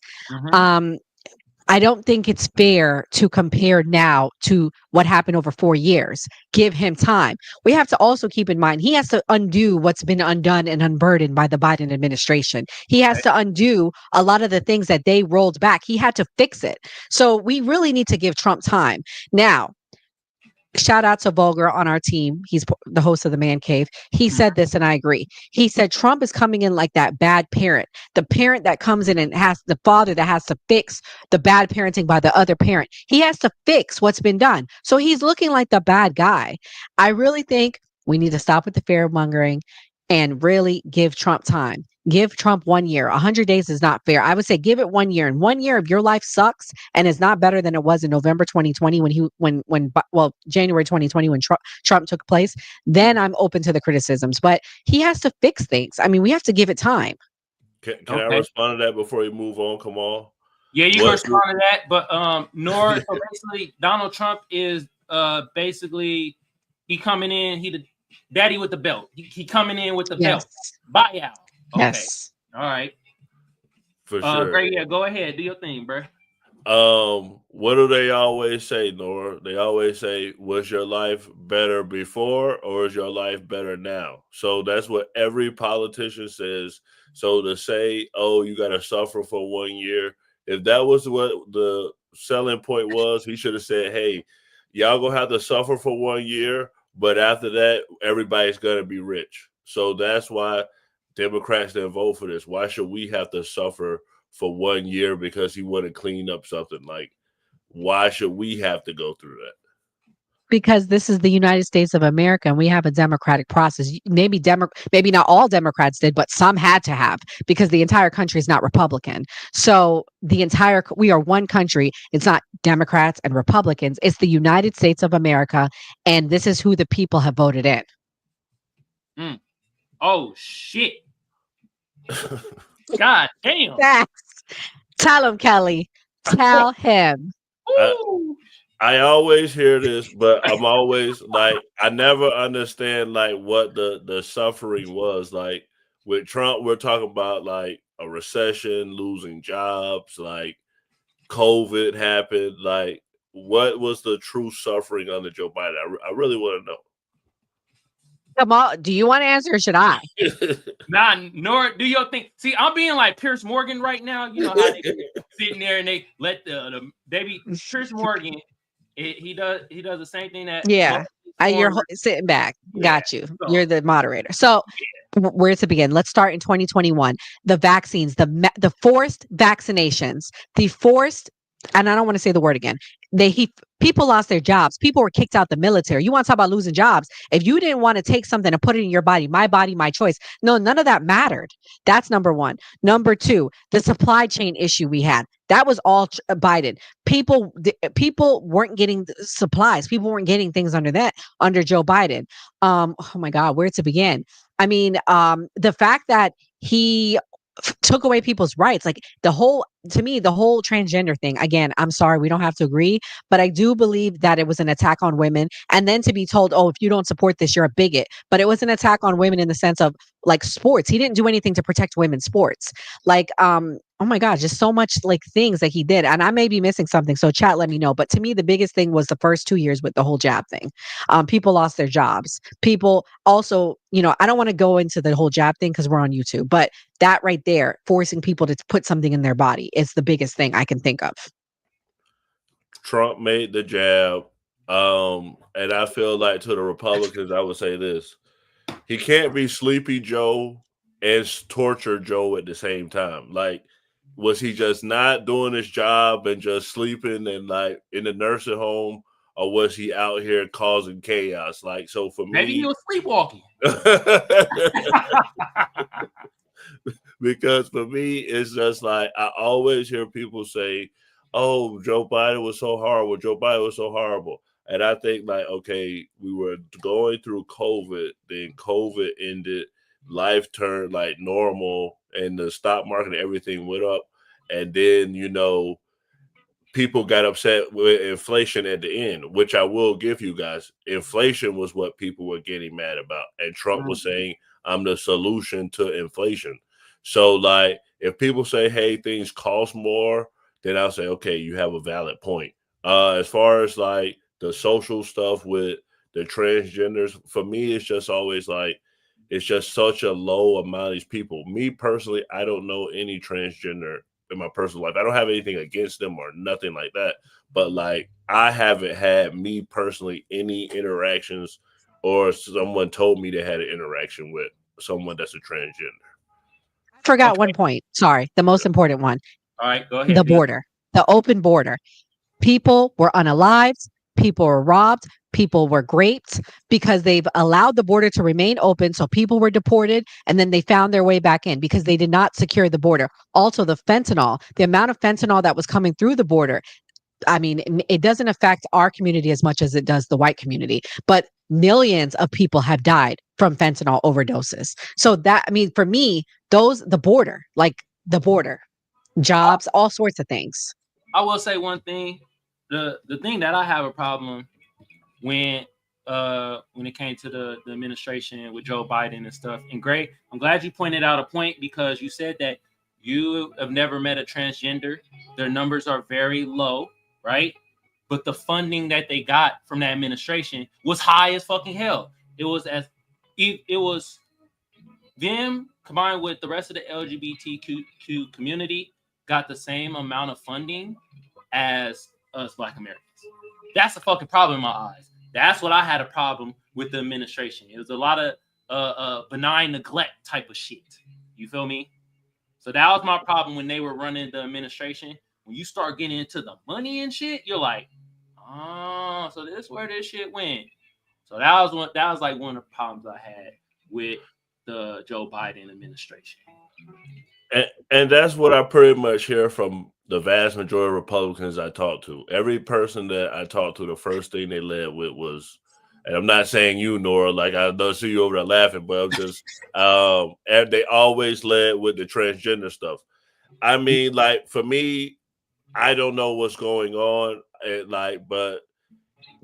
I don't think it's fair to compare now to what happened over 4 years. Give him time. We have to also keep in mind, he has to undo what's been undone and unburdened by the Biden administration. He has to undo a lot of the things that they rolled back. He had to fix it. So we really need to give Trump time. Now, shout out to Vulgar on our team. He's the host of the Man Cave. He said this, and I agree. He said Trump is coming in like that bad parent, the parent that comes in and has the father that has to fix the bad parenting by the other parent. He has to fix what's been done. So he's looking like the bad guy. I really think we need to stop with the fear mongering and really give Trump time. Give Trump 1 year. 100 days is not fair. I would say give it 1 year. And 1 year of your life sucks and is not better than it was in November 2020 well, January 2020 when Trump took place. Then I'm open to the criticisms. But he has to fix things. I mean, we have to give it time. Can I respond to that before you move on, Kamal? Yeah, you can respond to that. But Nora, so basically, Donald Trump is basically he coming in. He the daddy with the belt. He coming in with the belt. Buyout. Okay. Yes. All right. For sure. Great. Yeah, go ahead. Do your thing, bro. What do they always say, Nora? They always say, was your life better before or is your life better now? So that's what every politician says. So to say, oh, you got to suffer for 1 year, if that was what the selling point was, he should have said, hey, y'all gonna have to suffer for 1 year, but after that, everybody's gonna be rich. So that's why Democrats didn't vote for this. Why should we have to suffer for 1 year because he wanted to clean up something? Like, why should we have to go through that? Because this is the United States of America and we have a democratic process. Maybe not all Democrats did, but some had to have, because the entire country is not Republican. So we are one country. It's not Democrats and Republicans. It's the United States of America. And this is who the people have voted in. Oh, shit. God damn. Facts. Tell him, Kelly. Tell him. I always hear this, but I'm always like, I never understand like what the suffering was. Like with Trump, we're talking about like a recession, losing jobs, like COVID happened. Like, what was the true suffering under Joe Biden? I really want to know. Kamal, do you want to answer or should I? Nah, Nora, do your thing. See, I'm being like Pierce Morgan right now. You know how they sitting there and they let the baby Pierce Morgan. He does the same thing that you're sitting back. Got you. You're the moderator. So where to begin? Let's start in 2021. The vaccines, the forced vaccinations, and I don't want to say the word again. People lost their jobs. People were kicked out the military. You want to talk about losing jobs? If you didn't want to take something and put it in your body, my choice. No, none of that mattered. That's number one. Number two, the supply chain issue we had. That was all Biden. People weren't getting supplies. People weren't getting things under Joe Biden. Oh my God, where to begin? I mean, the fact that he took away people's rights, like the whole transgender thing. Again, I'm sorry, we don't have to agree, but I do believe that it was an attack on women. And then to be told, oh, if you don't support this, you're a bigot. But it was an attack on women in the sense of like sports. He didn't do anything to protect women's sports. Like, oh my God, just so much like things that he did. And I may be missing something. So chat, let me know. But to me, the biggest thing was the first 2 years with the whole jab thing. People lost their jobs. People also, I don't want to go into the whole jab thing because we're on YouTube, but that right there, forcing people to put something in their body is the biggest thing I can think of. Trump made the jab. And I feel like to the Republicans, I would say this. He can't be Sleepy Joe and Torture Joe at the same time. Like, was he just not doing his job and just sleeping and like in the nursing home, or was he out here causing chaos? Like, so for me, maybe he was sleepwalking. Because for me, it's just like I always hear people say, "Oh, Joe Biden was so horrible. Joe Biden was so horrible." And I think like, okay, we were going through COVID, then COVID ended, life turned like normal, and the stock market and everything went up. And then, people got upset with inflation at the end, which I will give you guys. Inflation was what people were getting mad about. And Trump was saying, I'm the solution to inflation. So like, if people say, hey, things cost more, then I'll say, okay, you have a valid point. As far as like the social stuff with the transgenders, for me, it's just always like, it's just such a low amount of these people. Me personally, I don't know any transgender in my personal life. I don't have anything against them or nothing like that. But like, I haven't had me personally any interactions or someone told me they had an interaction with someone that's a transgender. I forgot one point. Sorry. The most important one. All right, go ahead. The border, the open border. People were unalived. people were robbed, people were raped because they've allowed the border to remain open. So people were deported and then they found their way back in because they did not secure the border. Also, the fentanyl, the amount of fentanyl that was coming through the border. I mean, it doesn't affect our community as much as it does the white community, but millions of people have died from fentanyl overdoses. So that, I mean, for me, the border, jobs, all sorts of things. I will say one thing. The thing that I have a problem when it came to the administration with Joe Biden and stuff. And Gray, I'm glad you pointed out a point because you said that you have never met a transgender. Their numbers are very low, right? But the funding that they got from that administration was high as fucking hell. It was them combined with the rest of the LGBTQ community got the same amount of funding as us Black Americans. That's a fucking problem in my eyes. That's what I had a problem with the administration. It was a lot of benign neglect type of shit. You feel me? So that was my problem when they were running the administration. When you start getting into the money and shit, you're like, oh, so this is where this shit went. So that was like one of the problems I had with the Joe Biden administration. And that's what I pretty much hear from the vast majority of Republicans I talk to. Every person that I talk to, the first thing they led with was, and I'm not saying you, Nora, like I don't see you over there laughing, but I'm just, and they always led with the transgender stuff. I mean, like for me, I don't know what's going on, but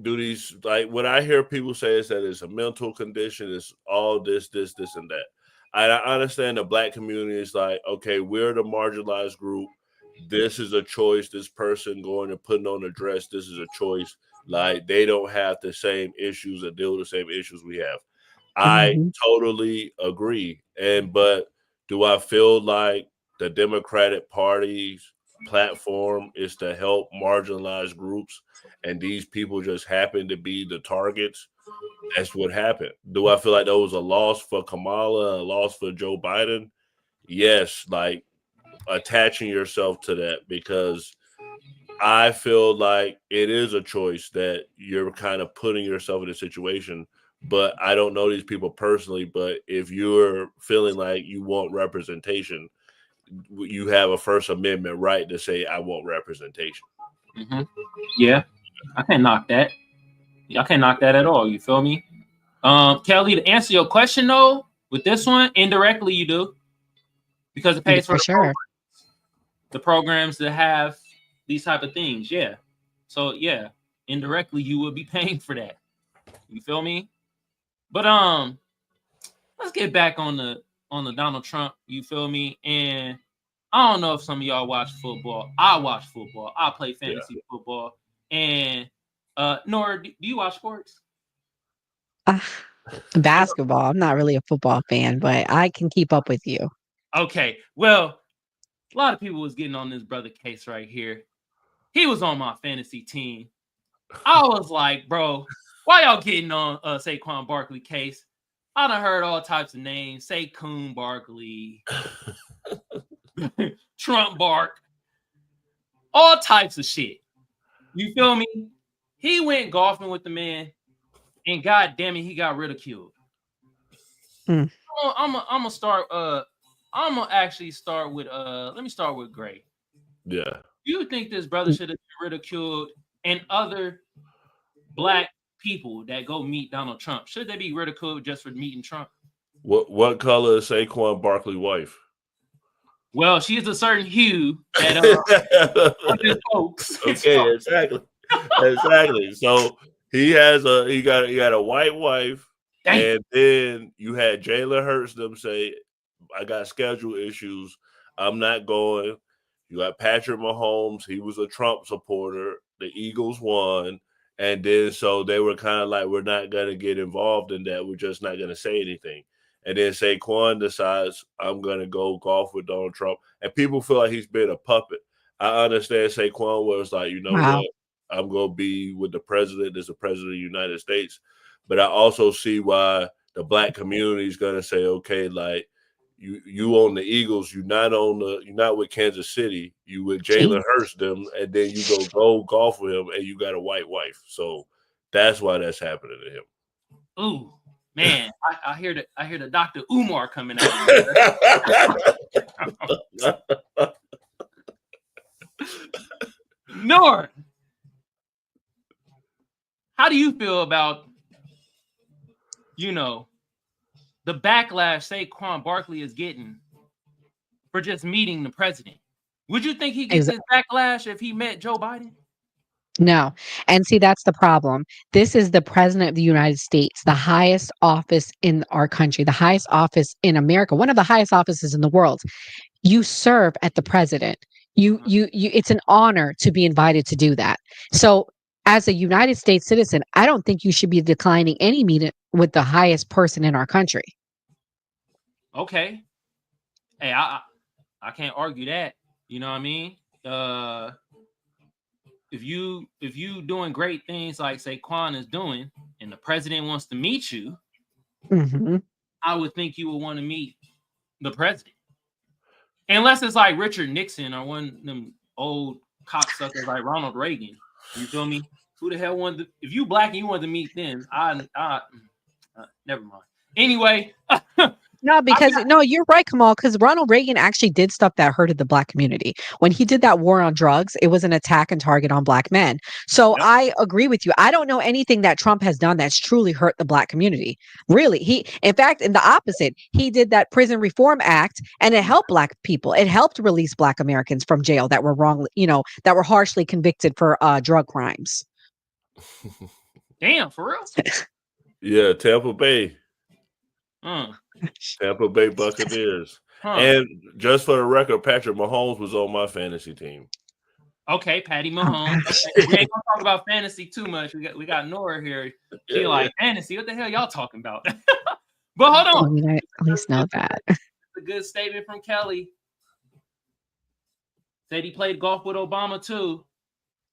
do these, like when I hear people say is that it's a mental condition, it's all this, and that. I understand the Black community is like, okay, we're the marginalized group. This is a choice. This person going and putting on a dress, this is a choice. Like they don't have the same issues or deal with the same issues we have. I totally agree. But do I feel like the Democratic Party's platform is to help marginalized groups and these people just happen to be the targets? That's what happened. Do I feel like that was a loss for Kamala, a loss for Joe Biden? Yes, like attaching yourself to that, because I feel like it is a choice that you're kind of putting yourself in a situation. But I don't know these people personally, but if you're feeling like you want representation, you have a First Amendment right to say, I want representation. Mm-hmm. Yeah, I can't knock that. I can't knock that at all. You feel me? Kelly, to answer your question though, with this one, indirectly you do. Because it pays for the programs that have these type of things. Yeah. So yeah, indirectly you will be paying for that. You feel me? But let's get back on the Donald Trump. You feel me? And I don't know if some of y'all watch football. I watch football. I play fantasy football. And Nora, do you watch sports? Basketball. I'm not really a football fan, but I can keep up with you. Okay. Well, a lot of people was getting on this brother case right here. He was on my fantasy team. I was like, bro, why y'all getting on Saquon Barkley case? I done heard all types of names. Saquon Barkley, Trump Bark, all types of shit. You feel me? He went golfing with the man, and god damn it, he got ridiculed. I'm gonna start. I'm gonna actually start with. Let me start with Gray. Yeah. Do you think this brother should have been ridiculed, and other Black people that go meet Donald Trump, should they be ridiculed just for meeting Trump? What color is Saquon Barkley's wife? Well, she is a certain hue that folks. Okay, exactly. Exactly. So he got a white wife. Dang. And then you had Jalen Hurts them say, I got schedule issues. I'm not going. You got Patrick Mahomes. He was a Trump supporter. The Eagles won. And then so they were kind of like, we're not going to get involved in that. We're just not going to say anything. And then Saquon decides, I'm going to go golf with Donald Trump. And people feel like he's been a puppet. I understand Saquon was like, you know what? I'm going to be with the president as the president of the United States. But I also see why the Black community is going to say, okay, like, You on the Eagles, you're not with Kansas City, you with Jalen Hurts them, and then you go golf with him and you got a white wife. So that's why that's happening to him. Ooh, man, I hear the Dr. Umar coming out. Nora, how do you feel about, the backlash Saquon Barkley is getting for just meeting the president? Would you think he gets this backlash if he met Joe Biden? No. And see, that's the problem. This is the president of the United States, the highest office in our country, the highest office in America, one of the highest offices in the world. You serve at the president. It's an honor to be invited to do that. So as a United States citizen, I don't think you should be declining any meeting with the highest person in our country. Okay. Hey, I can't argue that. You know what I mean? If you doing great things like Saquon is doing, and the president wants to meet you, I would think you would want to meet the president. Unless it's like Richard Nixon or one of them old cocksuckers like Ronald Reagan. You feel me? Who the hell wanted to, if you black and you wanted to meet them, never mind. Anyway. No, because you're right, Kamal, because Ronald Reagan actually did stuff that hurted the black community. When he did that war on drugs, it was an attack and target on black men. So yep. I agree with you. I don't know anything that Trump has done that's truly hurt the black community. Really. In fact, in the opposite, he did that Prison Reform Act and it helped black people. It helped release black Americans from jail that were wrongly, that were harshly convicted for drug crimes. Damn, for real? Yeah, Tampa Bay. Tampa Bay Buccaneers. And just for the record, Patrick Mahomes was on my fantasy team. Okay, Patty Mahomes. Okay. We ain't gonna talk about fantasy too much. We got Nora here. She fantasy. What the hell y'all talking about? But hold on. I at least know that. It's a good statement from Kelly. Said he played golf with Obama too.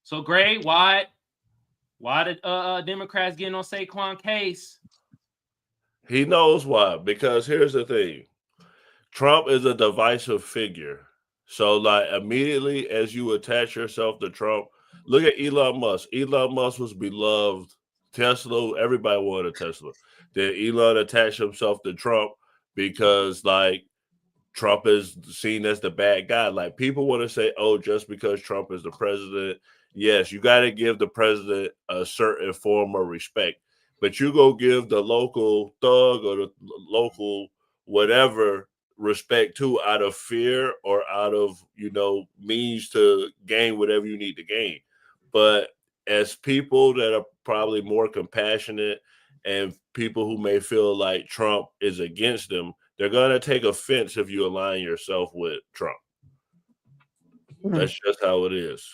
So Gray, why did Democrats getting on Saquon case? He knows why, because here's the thing. Trump is a divisive figure. So like immediately as you attach yourself to Trump, look at Elon Musk. Elon Musk was beloved. Tesla, everybody wanted a Tesla. Then Elon attached himself to Trump because like Trump is seen as the bad guy. Like people want to say, oh, just because Trump is the president. Yes, you got to give the president a certain form of respect. But you go give the local thug or the local whatever respect to out of fear or out of, means to gain whatever you need to gain. But as people that are probably more compassionate and people who may feel like Trump is against them, they're going to take offense if you align yourself with Trump. That's just how it is.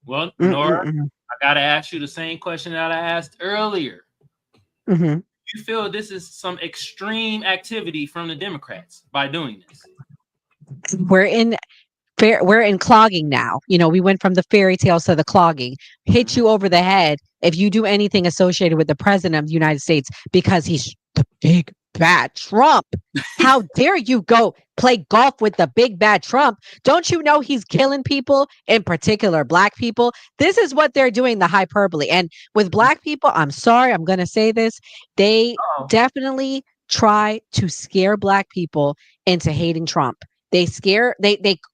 Well, Nora, I got to ask you the same question that I asked earlier. You feel this is some extreme activity from the Democrats by doing this? We're in clogging now. We went from the fairy tales to the clogging. Hit you over the head if you do anything associated with the president of the United States because he's the big bad Trump. How dare you go play golf with the big bad Trump? Don't you know he's killing people, in particular black people? This is what they're doing, the hyperbole. And with black people, I'm sorry, I'm going to say this. They definitely try to scare black people into hating Trump. They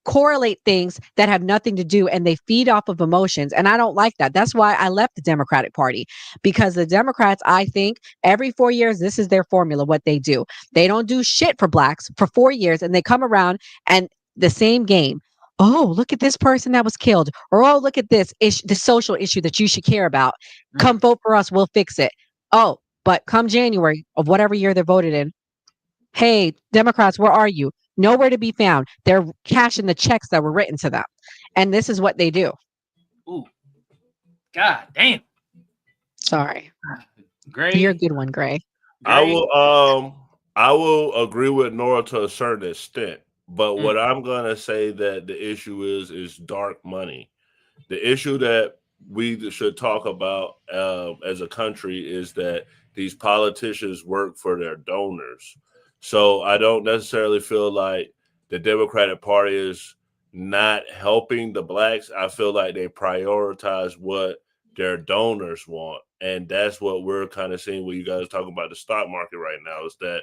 correlate things that have nothing to do and they feed off of emotions. And I don't like that. That's why I left the Democratic Party, because the Democrats, I think every 4 years, this is their formula, what they do. They don't do shit for blacks for 4 years and they come around and the same game. Oh, look at this person that was killed. Or, oh, look at this the social issue that you should care about. Come vote for us. We'll fix it. Oh, but come January of whatever year they're voted in. Hey, Democrats, where are you? Nowhere to be found. They're cashing the checks that were written to them. And this is what they do. Ooh. God damn. Sorry. Gray. You're a good one, Gray. I will agree with Nora to a certain extent. But what I'm gonna say that the issue is dark money. The issue that we should talk about as a country is that these politicians work for their donors. So I don't necessarily feel like the Democratic Party is not helping the blacks. I feel like they prioritize what their donors want. And that's what we're kind of seeing when you guys talking about the stock market right now, is that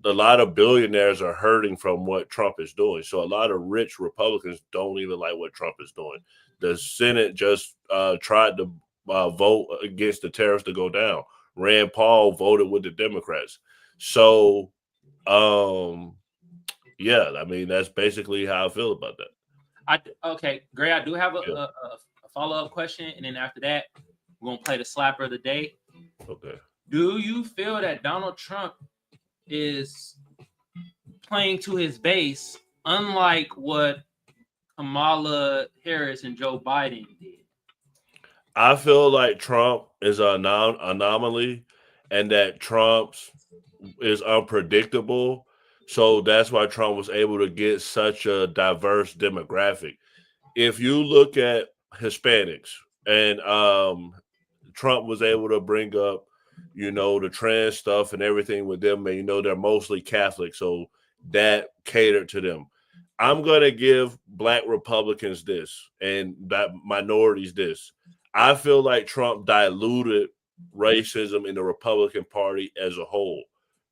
a lot of billionaires are hurting from what Trump is doing. So a lot of rich Republicans don't even like what Trump is doing. The Senate just tried to vote against the tariffs to go down. Rand Paul voted with the Democrats. So, yeah, I mean, that's basically how I feel about that. Okay, Gray, I do have Yeah. a follow-up question, and then after that, we're gonna play the slapper of the day. Okay. Do you feel that Donald Trump is playing to his base, unlike what Kamala Harris and Joe Biden did? I feel like Trump is an anomaly, and that Trump's is unpredictable. So that's why Trump was able to get such a diverse demographic. If you look at Hispanics, and Trump was able to bring up, the trans stuff and everything with them, and they're mostly Catholic, so that catered to them. I'm gonna give Black Republicans this, and that minorities this. I feel like Trump diluted racism in the Republican Party as a whole.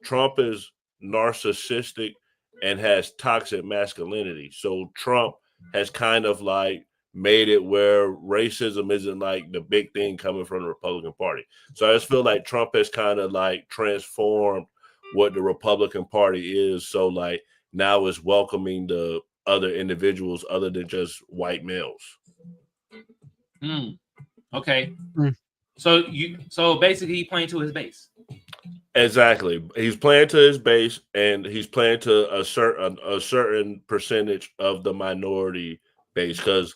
Trump is narcissistic and has toxic masculinity. So Trump has kind of like made it where racism isn't like the big thing coming from the Republican Party. So I just feel like Trump has kind of like transformed what the Republican Party is. So like now it's welcoming the other individuals other than just white males. Okay. Mm. So basically he playing to his base. Exactly. He's playing to his base, and he's playing to a certain percentage of the minority base, because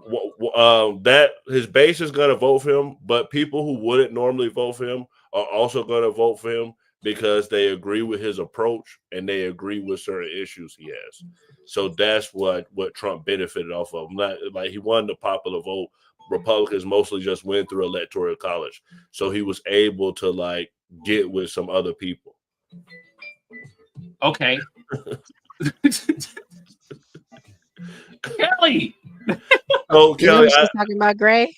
that his base is going to vote for him, but people who wouldn't normally vote for him are also going to vote for him because they agree with his approach and they agree with certain issues he has. So that's what Trump benefited off of. Not like he won the popular vote. Republicans mostly just went through electoral college, so he was able to like get with some other people. Okay. Kelly. Oh, Kelly, She's talking about Gray.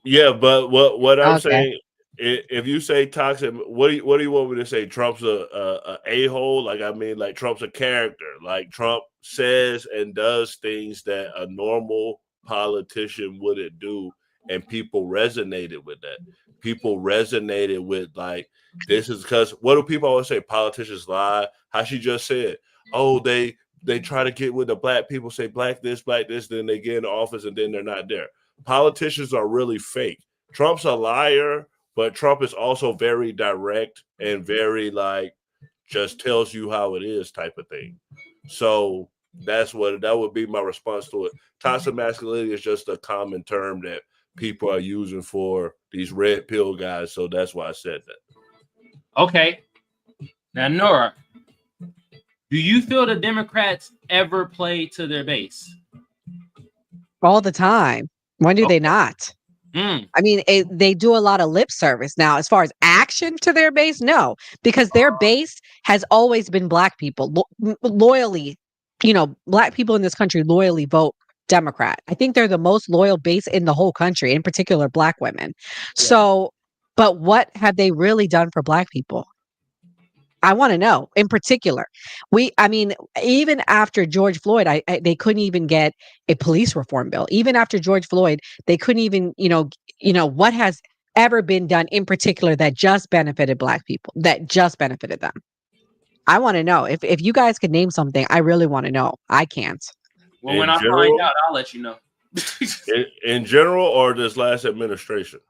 yeah, but what I'm Okay. saying, if you say toxic, what do you want me to say? Trump's a hole? Like, I mean, like Trump's a character. Like Trump says and does things that a normal politician wouldn't do, and people resonated with that. People resonated with like, this is because what do people always say? Politicians lie. How she just said, oh, they try to get with the black people, say black this, then they get in the office and then they're not there. Politicians are really fake. Trump's a liar, but Trump is also very direct and very like just tells you how it is type of thing. So that would be my response to it. Toxic masculinity is just a common term that people are using for these red pill guys. So that's why I said that. Okay. Now, Nora, do you feel the Democrats ever play to their base? All the time. When do they not? Mm. I mean, they do a lot of lip service. Now, as far as action to their base, no, because their base has always been black people loyally. Black people in this country loyally vote Democrat. I think they're the most loyal base in the whole country, in particular, black women. Yeah. So, but what have they really done for black people? I want to know in particular. Even after George Floyd, they couldn't even get a police reform bill. Even after George Floyd, they couldn't even, what has ever been done in particular that just benefited black people, that just benefited them. I want to know if you guys could name something. I really want to know. I can't. Well, when I find out, I'll let you know. in general, or this last administration?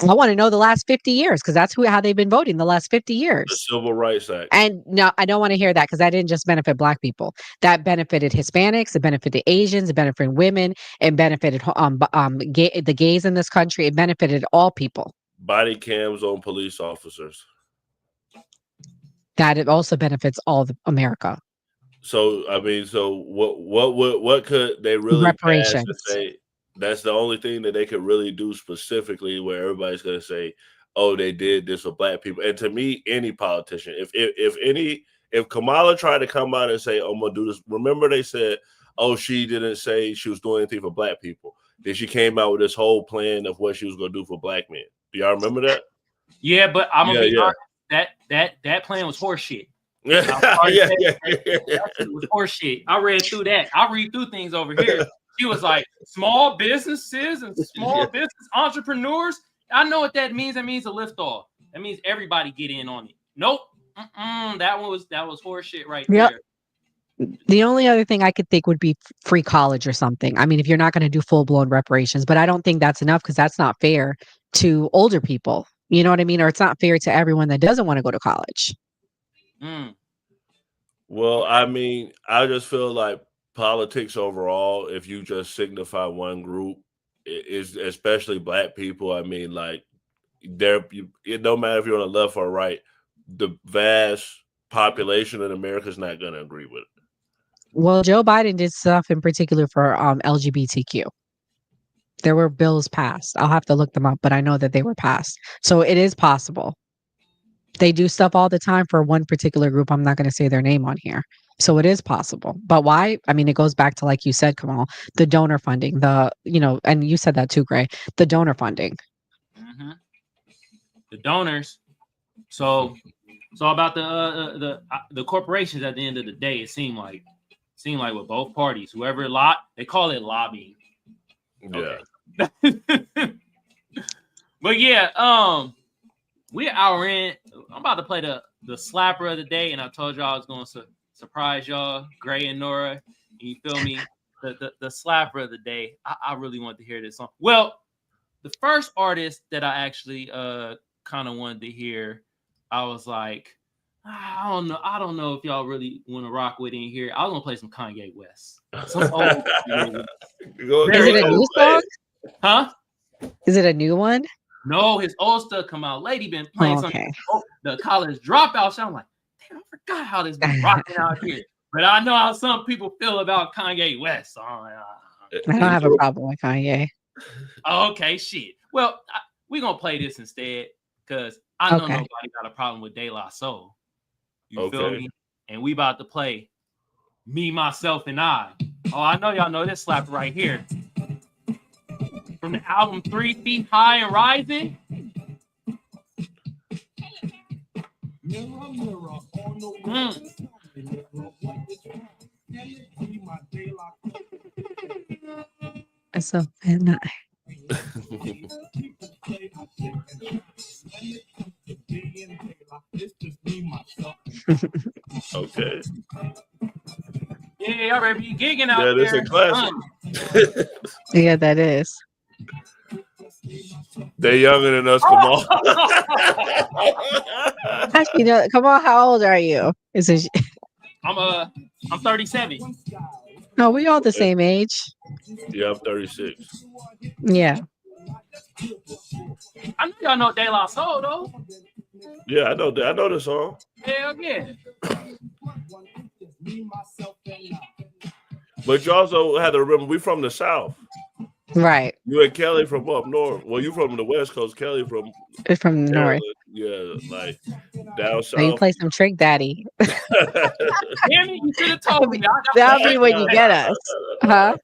I want to know the last 50 years because that's how they've been voting the last 50 years. The Civil Rights Act. And no, I don't want to hear that because that didn't just benefit black people. That benefited Hispanics. It benefited Asians. It benefited women. It benefited the gays in this country. It benefited all people. Body cams on police officers. That it also benefits all of America. So I mean, what could they really pass to say? That's the only thing that they could really do specifically where everybody's going to say, oh, they did this with black people. And to me, any politician, if Kamala tried to come out and say, oh, I'm gonna do this, remember they said, oh, she didn't say she was doing anything for black people. Then she came out with this whole plan of what she was gonna do for black men. Do y'all remember that? Yeah, but I'm gonna be honest, that plan was horseshit. Yeah. It was horseshit. I read through that. I read through things over here. She was like, small businesses and small business entrepreneurs. I know what that means. That means a lift off. That means everybody get in on it. Nope. That was horseshit right there. The only other thing I could think would be free college or something. I mean, if you're not going to do full-blown reparations, but I don't think that's enough because that's not fair to older people. You know what I mean? Or it's not fair to everyone that doesn't want to go to college. Well, I mean, I just feel like politics overall, if you just signify one group, is especially black people. I mean, like, it don't matter if you're on the left or right, the vast population in America is not going to agree with it. Well, Joe Biden did stuff in particular for LGBTQ. There were bills passed. I'll have to look them up, but I know that they were passed. So it is possible. They do stuff all the time for one particular group. I'm not going to say their name on here. So it is possible. But why? I mean, it goes back to, like you said, Kamal, the donor funding, and you said that too, Gray, the donor funding. The donors. So about the corporations at the end of the day, it seemed like with both parties, whoever they call it lobbying. Yeah. Okay. But yeah, we're hour in. I'm about to play the slapper of the day, and I told y'all I was going to surprise y'all, Gray and Nora. You feel me? The slapper of the day. I really want to hear this song. Well, the first artist that I actually kind of wanted to hear, I was like, I don't know if y'all really want to rock with in here. I was gonna play some Kanye West. Some old Is it a new song? Huh? Is it a new one? No, his old stuff come out. Lady been playing the college dropout show. I'm like, damn, I forgot how this been rocking out here. But I know how some people feel about Kanye West. So I'm like, I don't have a problem with Kanye. Okay, shit. Well, we're gonna play this instead because I know nobody got a problem with De La Soul. You feel me? And we about to play Me, Myself, and I. Oh, I know y'all know this slap right here. From the album 3 Feet High and Rising. So, and Okay. Yeah, I already be gigging out there. Yeah, this is a classic. Yeah, that is. They're younger than us, Kamal. Actually, no, come on, how old are you? I'm 37. No, we all the same age. Yeah, I'm 36. Yeah. I know y'all know De La Soul though. Yeah, I know the song. Hell yeah. But you also had to remember, we from the South. Right. You and Kelly from up north. Well, you from the West Coast. Kelly from the North. Yeah, like down south. So you play some Trick Daddy. Damn it, you should have told me. That'll be when you get us. Huh?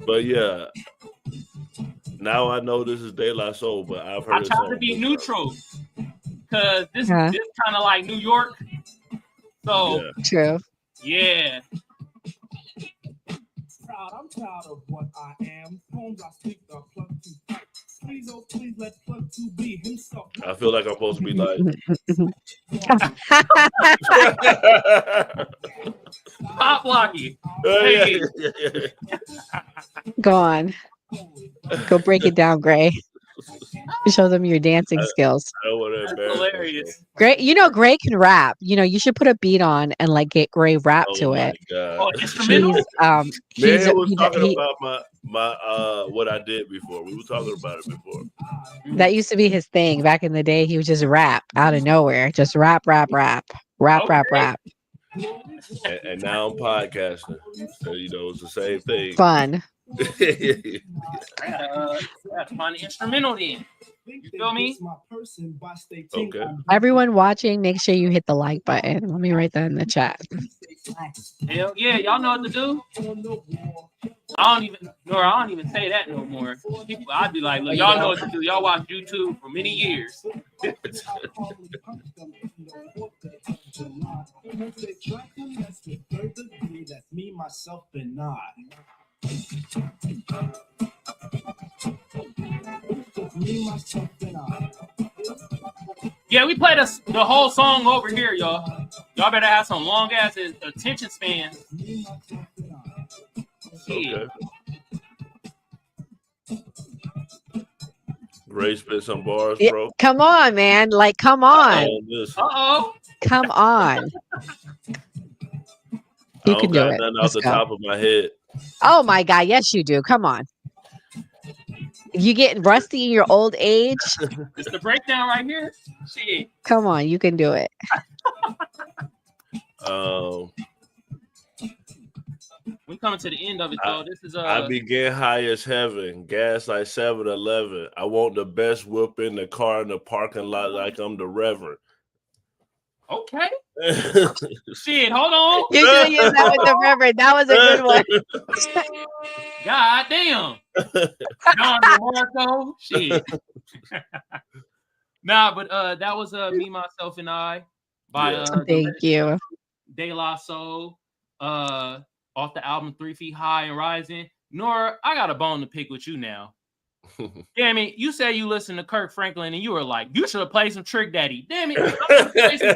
But yeah, now I know this is De La Soul, but I've heard. I tried to be neutral because this kind of like New York. So True. Yeah. I'm proud of what I am. Homes I speak the plug to fight. Please, oh please let plug to be himself. I feel like I'm supposed to be like Pop Blocky. Hey. Go on. Go break it down, Gray. Show them your dancing skills. That's hilarious. Gray, Gray can rap. You should put a beat on and like get Gray rap to it. God. Instrumental. Man was talking about my what I did before. We were talking about it before. That used to be his thing back in the day. He would just rap out of nowhere, just rap. And now I'm podcasting. So it's the same thing. Fun. Gotta find the instrumental then. You feel me? Okay. Everyone watching, make sure you hit the like button. Let me write that in the chat. Hell yeah, y'all know what to do. I don't even say that no more. People, I'd be like, look, y'all know what to do. Y'all watch YouTube for many years. That's me, myself, and I. Me, myself, and I. Yeah, we played the whole song over here, y'all. Y'all better have some long ass attention spans. Okay. Ray spit some bars, Yeah, bro. come on, man. Like, come on. Uh-oh. Come on. I You don't can do got it. nothing off Let's the go. top of my head. Oh my God. Yes, you do. Come on. You getting rusty in your old age? It's the breakdown right here. Shit. Come on. You can do it. We coming to the end of it though. This is I began high as heaven, gas like 7-Eleven. I want the best whip in the car in the parking lot like I'm the Reverend. okay. Shit, hold on. You should have used that with the Reverend. That was a good one. God damn. John DeMarco. Shit. Nah, but that was Me, Myself, and I by Thank you. De La Soul, off the album 3 Feet High and Rising. Nora, I got a bone to pick with you now. Damn it, you said you listened to Kirk Franklin and you were like, you should have played some Trick Daddy. Damn it, play some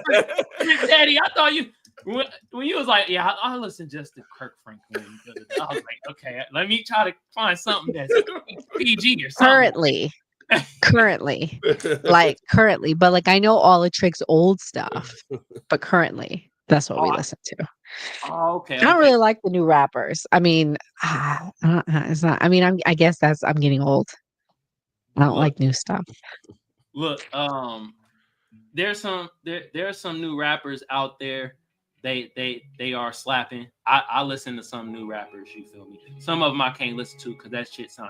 Trick Daddy. I thought you when you was like, yeah, I listened just to Kirk Franklin. I was like, okay, let me try to find something that's PG or something. Currently, but like I know all of Trick's old stuff, but currently that's what we listen to. Oh, okay. I don't really like the new rappers. I mean, it's not. I mean, I guess I'm getting old. I don't like new stuff. Look, there's some new rappers out there. They are slapping. I listen to some new rappers. You feel me? Some of them I can't listen to because that shit sound.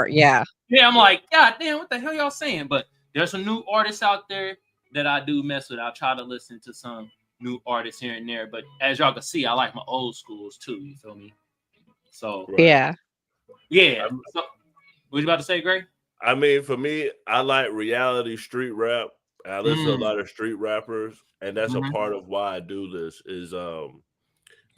Yeah. Yeah, I'm like, God damn, what the hell y'all saying? But there's some new artists out there that I do mess with. I'll try to listen to some new artists here and there. But as y'all can see, I like my old schools too. You feel me? So yeah. So, what you about to say, Gray? I mean, for me, I like reality street rap. I listen to a lot of street rappers, and that's a part of why I do this is to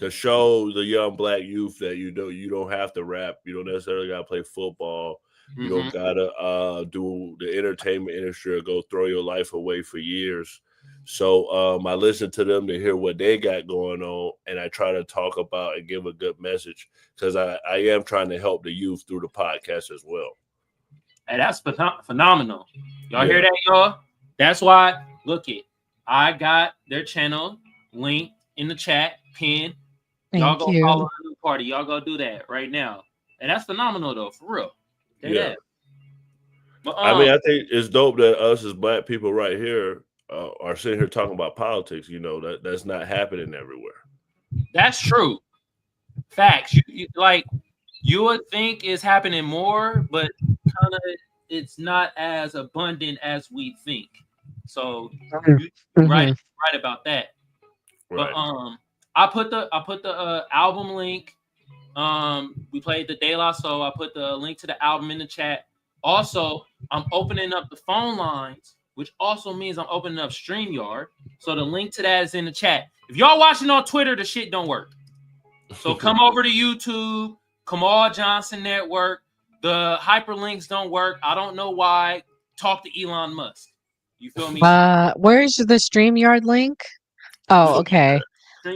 show the young black youth that you don't have to rap. You don't necessarily got to play football. You don't gotta do the entertainment industry or go throw your life away for years. So I listen to them to hear what they got going on, and I try to talk about and give a good message because I am trying to help the youth through the podcast as well. And that's phenomenal. Y'all hear that, y'all? That's why, I got their channel link in the chat, pin. Y'all go follow the new party. Y'all go do that right now. And that's phenomenal, though, for real. But, I mean, I think it's dope that us as black people right here are sitting here talking about politics. You know, that's not happening everywhere. That's true. Facts. You would think it's happening more, but kind of it's not as abundant as we think. So right about that. Right. But I put the album link. We played the De La Soul. I put the link to the album in the chat. Also, I'm opening up the phone lines, which also means I'm opening up StreamYard. So the link to that is in the chat. If y'all watching on Twitter, the shit don't work. So come over to YouTube, Kamal Johnson Network. The hyperlinks don't work. I don't know why. Talk to Elon Musk. You feel me? Where's the StreamYard link? Oh, okay.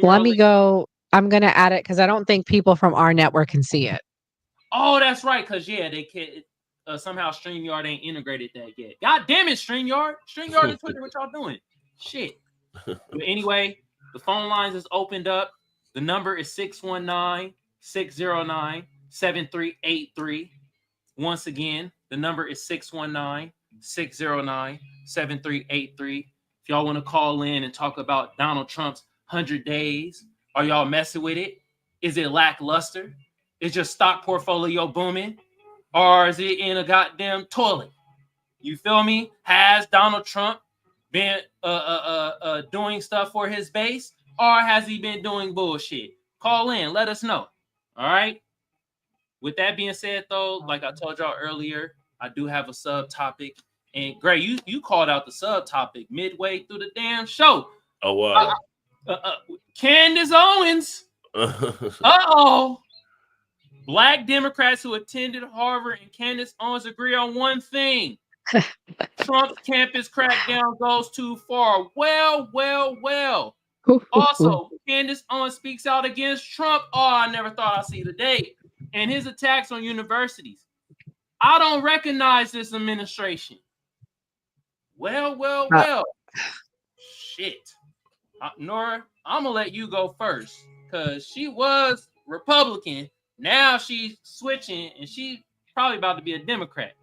Let me go. I'm gonna add it because I don't think people from our network can see it. Oh, that's right. Because they can't. Somehow StreamYard ain't integrated that yet. God damn it, StreamYard and Twitter, what y'all doing? Shit. But anyway, the phone lines is opened up. The number is 619-609-7383. Once again, the number is 619-609-7383. If y'all want to call in and talk about Donald Trump's 100 days, are y'all messing with it? Is it lackluster? Is your stock portfolio booming? Or is it in a goddamn toilet? You feel me? Has Donald Trump been doing stuff for his base? Or has he been doing bullshit? Call in. Let us know. All right? With that being said, though, like I told y'all earlier, I do have a subtopic. And Gray, you called out the subtopic midway through the damn show. Oh, wow. Candace Owens. Uh-oh. Black Democrats who attended Harvard and Candace Owens agree on one thing. Trump's campus crackdown goes too far. Well. Also, Candace Owens speaks out against Trump. Oh, I never thought I'd see the day. And his attacks on universities. I don't recognize this administration. Well. Shit. Nora, I'm going to let you go first because she was Republican. Now she's switching and she's probably about to be a Democrat.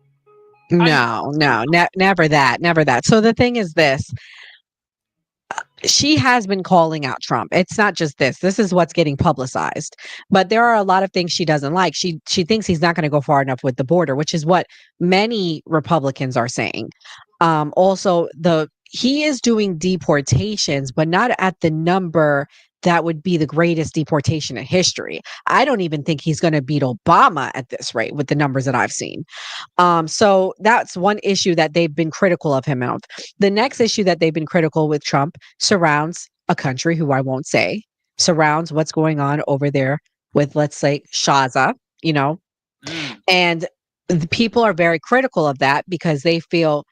No, never that. So the thing is this. She has been calling out Trump. It's not just this. This is what's getting publicized. But there are a lot of things she doesn't like. She thinks he's not going to go far enough with the border, which is what many Republicans are saying. Also, he is doing deportations, but not at the number that would be the greatest deportation in history. I don't even think he's going to beat Obama at this rate with the numbers that I've seen. So that's one issue that they've been critical of him of. The next issue that they've been critical with Trump surrounds a country who I won't say, surrounds what's going on over there with, let's say, Shaza, and the people are very critical of that because they feel,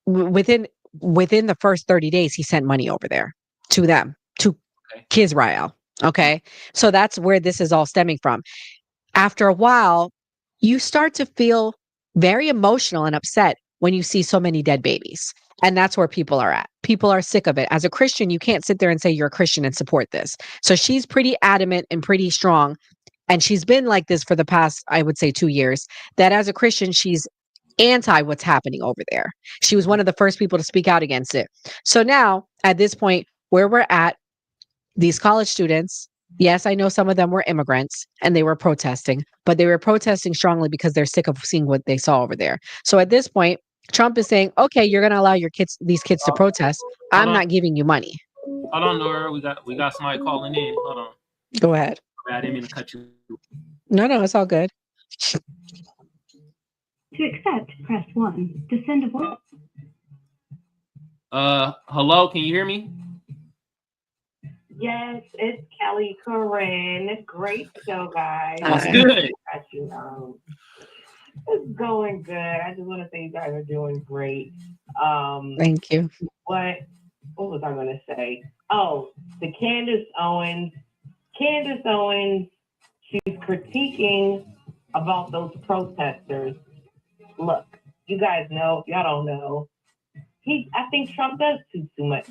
within the first 30 days, he sent money over there to them, to Kisrael. Okay. So that's where this is all stemming from. After a while, you start to feel very emotional and upset when you see so many dead babies. And that's where people are at. People are sick of it. As a Christian, you can't sit there and say you're a Christian and support this. So she's pretty adamant and pretty strong. And she's been like this for the past, I would say, 2 years, that as a Christian, she's anti what's happening over there. She was one of the first people to speak out against it. So now, at this point, where we're at, these college students, yes, I know some of them were immigrants and they were protesting, but they were protesting strongly because they're sick of seeing what they saw over there. So at this point, Trump is saying, okay, you're going to allow these kids to protest. I'm not giving you money. Hold on, Nora. We got somebody calling in. Hold on. Go ahead. I didn't mean to cut you. No, it's all good. To accept, press 1. To send a voice. Hello, can you hear me? Yes, it's Kelly Corinne. Great show, guys. That's good. It's going good. I just want to say you guys are doing great. Thank you. What was I going to say? Oh, the Candace Owens, she's critiquing about those protesters. Look, you guys know, if y'all don't know, I think Trump does do too much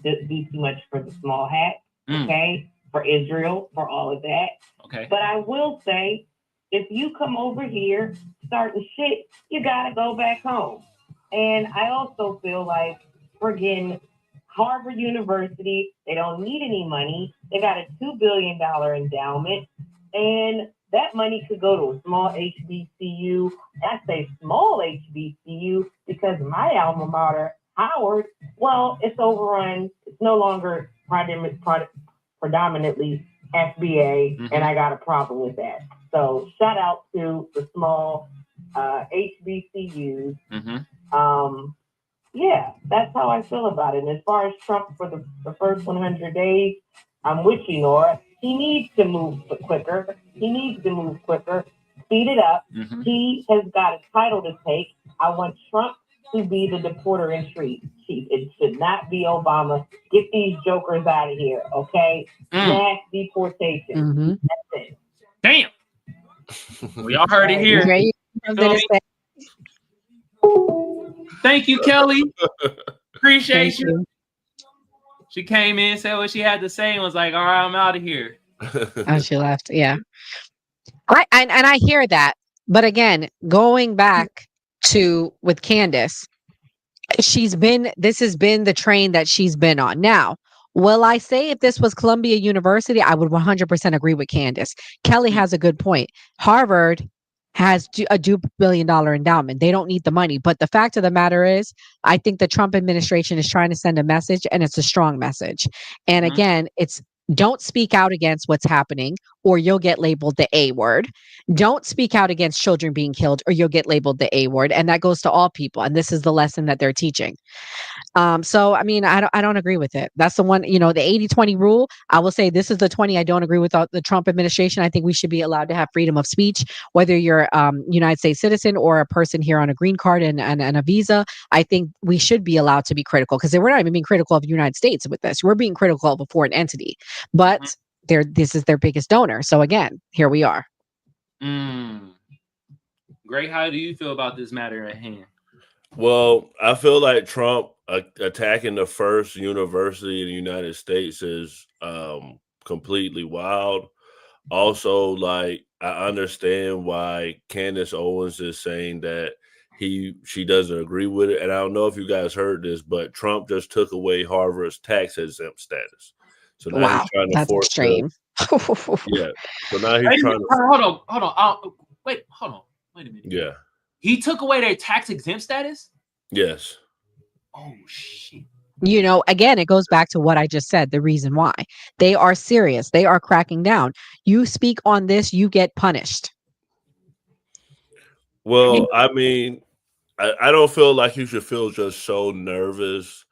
for the small hat, okay, for Israel, for all of that. Okay. But I will say, if you come over here starting shit, you gotta go back home. And I also feel like friggin' Harvard University, they don't need any money. They got a $2 billion endowment, and that money could go to a small HBCU. I say small HBCU because my alma mater, Howard, well, it's overrun. It's no longer predominantly FBA, and I got a problem with that. So shout out to the small HBCUs. Yeah, that's how I feel about it. And as far as Trump for the first 100 days, I'm with you, Nora. He needs to move quicker. Speed it up. He has got a title to take. I want Trump to be the deporter in chief. It should not be Obama. Get these jokers out of here, okay? Mass deportation. That's it. Damn. We all heard it here. Thank you, Kelly. Appreciate you. She came in, said what she had to say, and was like, all right, I'm out of here. Oh, she left. Yeah. I hear that. But again, going back to with Candace, this has been the train that she's been on. Now, Will I say if this was Columbia University, I would 100% agree with Candace. Kelly has a good point. Harvard has a $2 billion endowment. They don't need the money. But the fact of the matter is, I think the Trump administration is trying to send a message, and it's a strong message. And again, it's don't speak out against what's happening, or you'll get labeled the A word. Don't speak out against children being killed, or you'll get labeled the A word. And that goes to all people. And this is the lesson that they're teaching. So I mean, I don't agree with it. That's the one, the 80-20 rule. I will say this is the 20. I don't agree with the Trump administration. I think we should be allowed to have freedom of speech, whether you're United States citizen or a person here on a green card and a visa. I think we should be allowed to be critical, because we're not even being critical of the United States with this. We're being critical of a foreign entity, but this is their biggest donor. So again, here we are. Gray, how do you feel about this matter at hand? Well, I feel like Trump attacking the first university in the United States is completely wild. Also, like, I understand why Candace Owens is saying that she doesn't agree with it. And I don't know if you guys heard this, but Trump just took away Harvard's tax exempt status. So now he's trying to force extreme. Yeah. So now he's trying to hold on. Wait a minute. Yeah. He took away their tax exempt status? Yes. Oh shit. Again, it goes back to what I just said, the reason why. They are serious. They are cracking down. You speak on this, you get punished. Well, I mean, I don't feel like you should feel just so nervous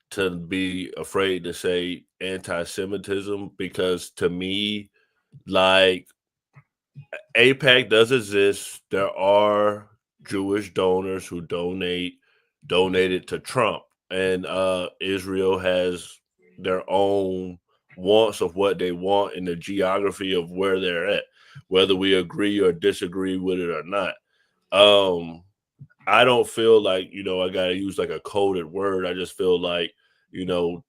to be afraid to say anti-Semitism, because to me, like, AIPAC does exist. There are Jewish donors who donated to Trump, and Israel has their own wants of what they want in the geography of where they're at, whether we agree or disagree with it or not. I don't feel like, I got to use like a coded word. I just feel like,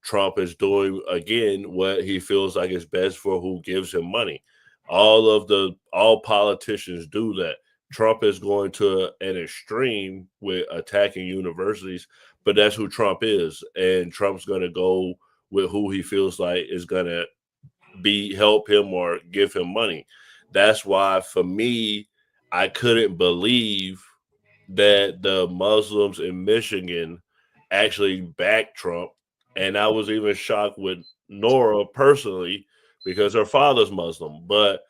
Trump is doing, again, what he feels like is best for who gives him money. All politicians do that. Trump is going to an extreme with attacking universities, but that's who Trump is. And Trump's going to go with who he feels like is going to help him or give him money. That's why, for me, I couldn't believe that the Muslims in Michigan actually backed Trump. And I was even shocked with Nora personally, because her father's Muslim. But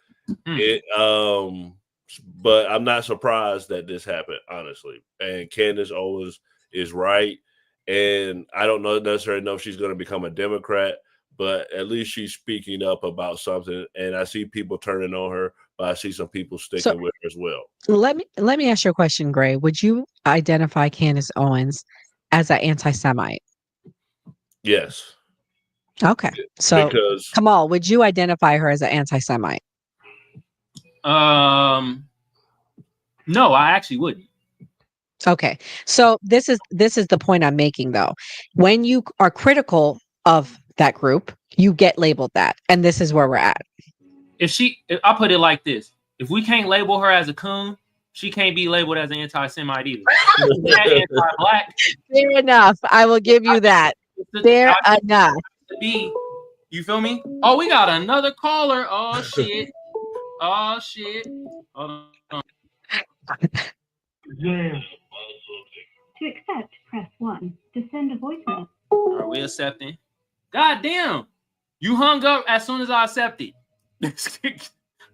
but I'm not surprised that this happened, honestly. And Candace Owens is right. And I don't necessarily know if she's going to become a Democrat, but at least she's speaking up about something. And I see people turning on her, but I see some people sticking with her as well. Let me ask you a question, Gray. Would you identify Candace Owens as an anti-Semite? Yes. Okay. So, Kamal, would you identify her as an anti-Semite? No, I actually wouldn't. Okay. So this is the point I'm making, though. When you are critical of that group, you get labeled that. And this is where we're at. I'll put it like this. If we can't label her as a coon, she can't be labeled as an anti-Semite either. Anti-black. Fair enough. I will give you that. Fair enough. You feel me? Oh, we got another caller. Oh shit. Hold on. Yeah. To accept, press 1. To send a voicemail. Are we accepting? God damn. You hung up as soon as I accepted.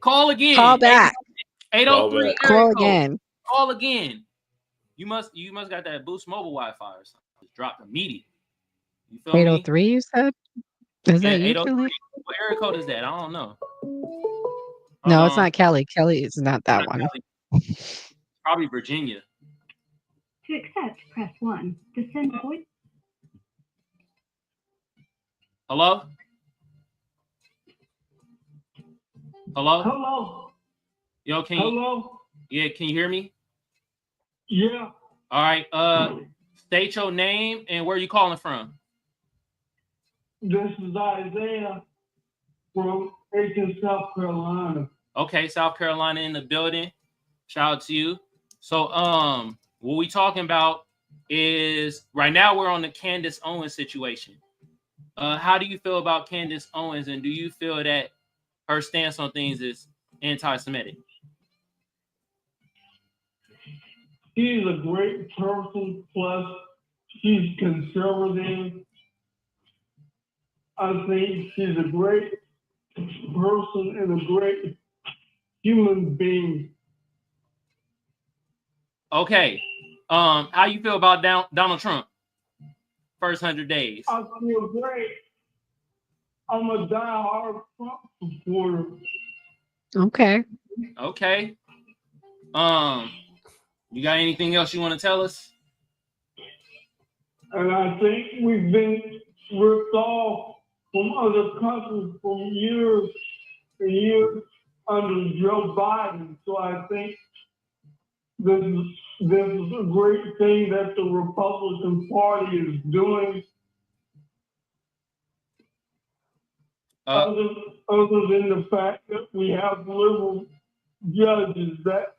Call again. Call back. 803. Call again. Call again. You must got that Boost Mobile Wi-Fi or something. Just dropped immediately. You feel 803, me? you said? Is that you, 803. Kelly? What area code is that? I don't know. No, it's not Kelly. Kelly is not that one. Probably Virginia. To accept, press 1. To send a voice. Hello? Hello. Yo, can you hear me? Yeah. All right. State your name and where you calling from. This is Isaiah from Aiken, South Carolina. Okay, South Carolina in the building. Shout out to you. So, what we talking about is right now we're on the Candace Owens situation. How do you feel about Candace Owens, and do you feel that her stance on things is anti-Semitic? She's a great person, plus she's conservative. I think she's a great person and a great human being. Okay. How you feel about Donald Trump? First 100 days. I feel great. I'm a diehard Trump supporter. Okay. Okay. You got anything else you want to tell us? And I think we've been ripped off from other countries for years and years under Joe Biden. So I think this is a great thing that the Republican Party is doing. Other than the fact that we have liberal judges that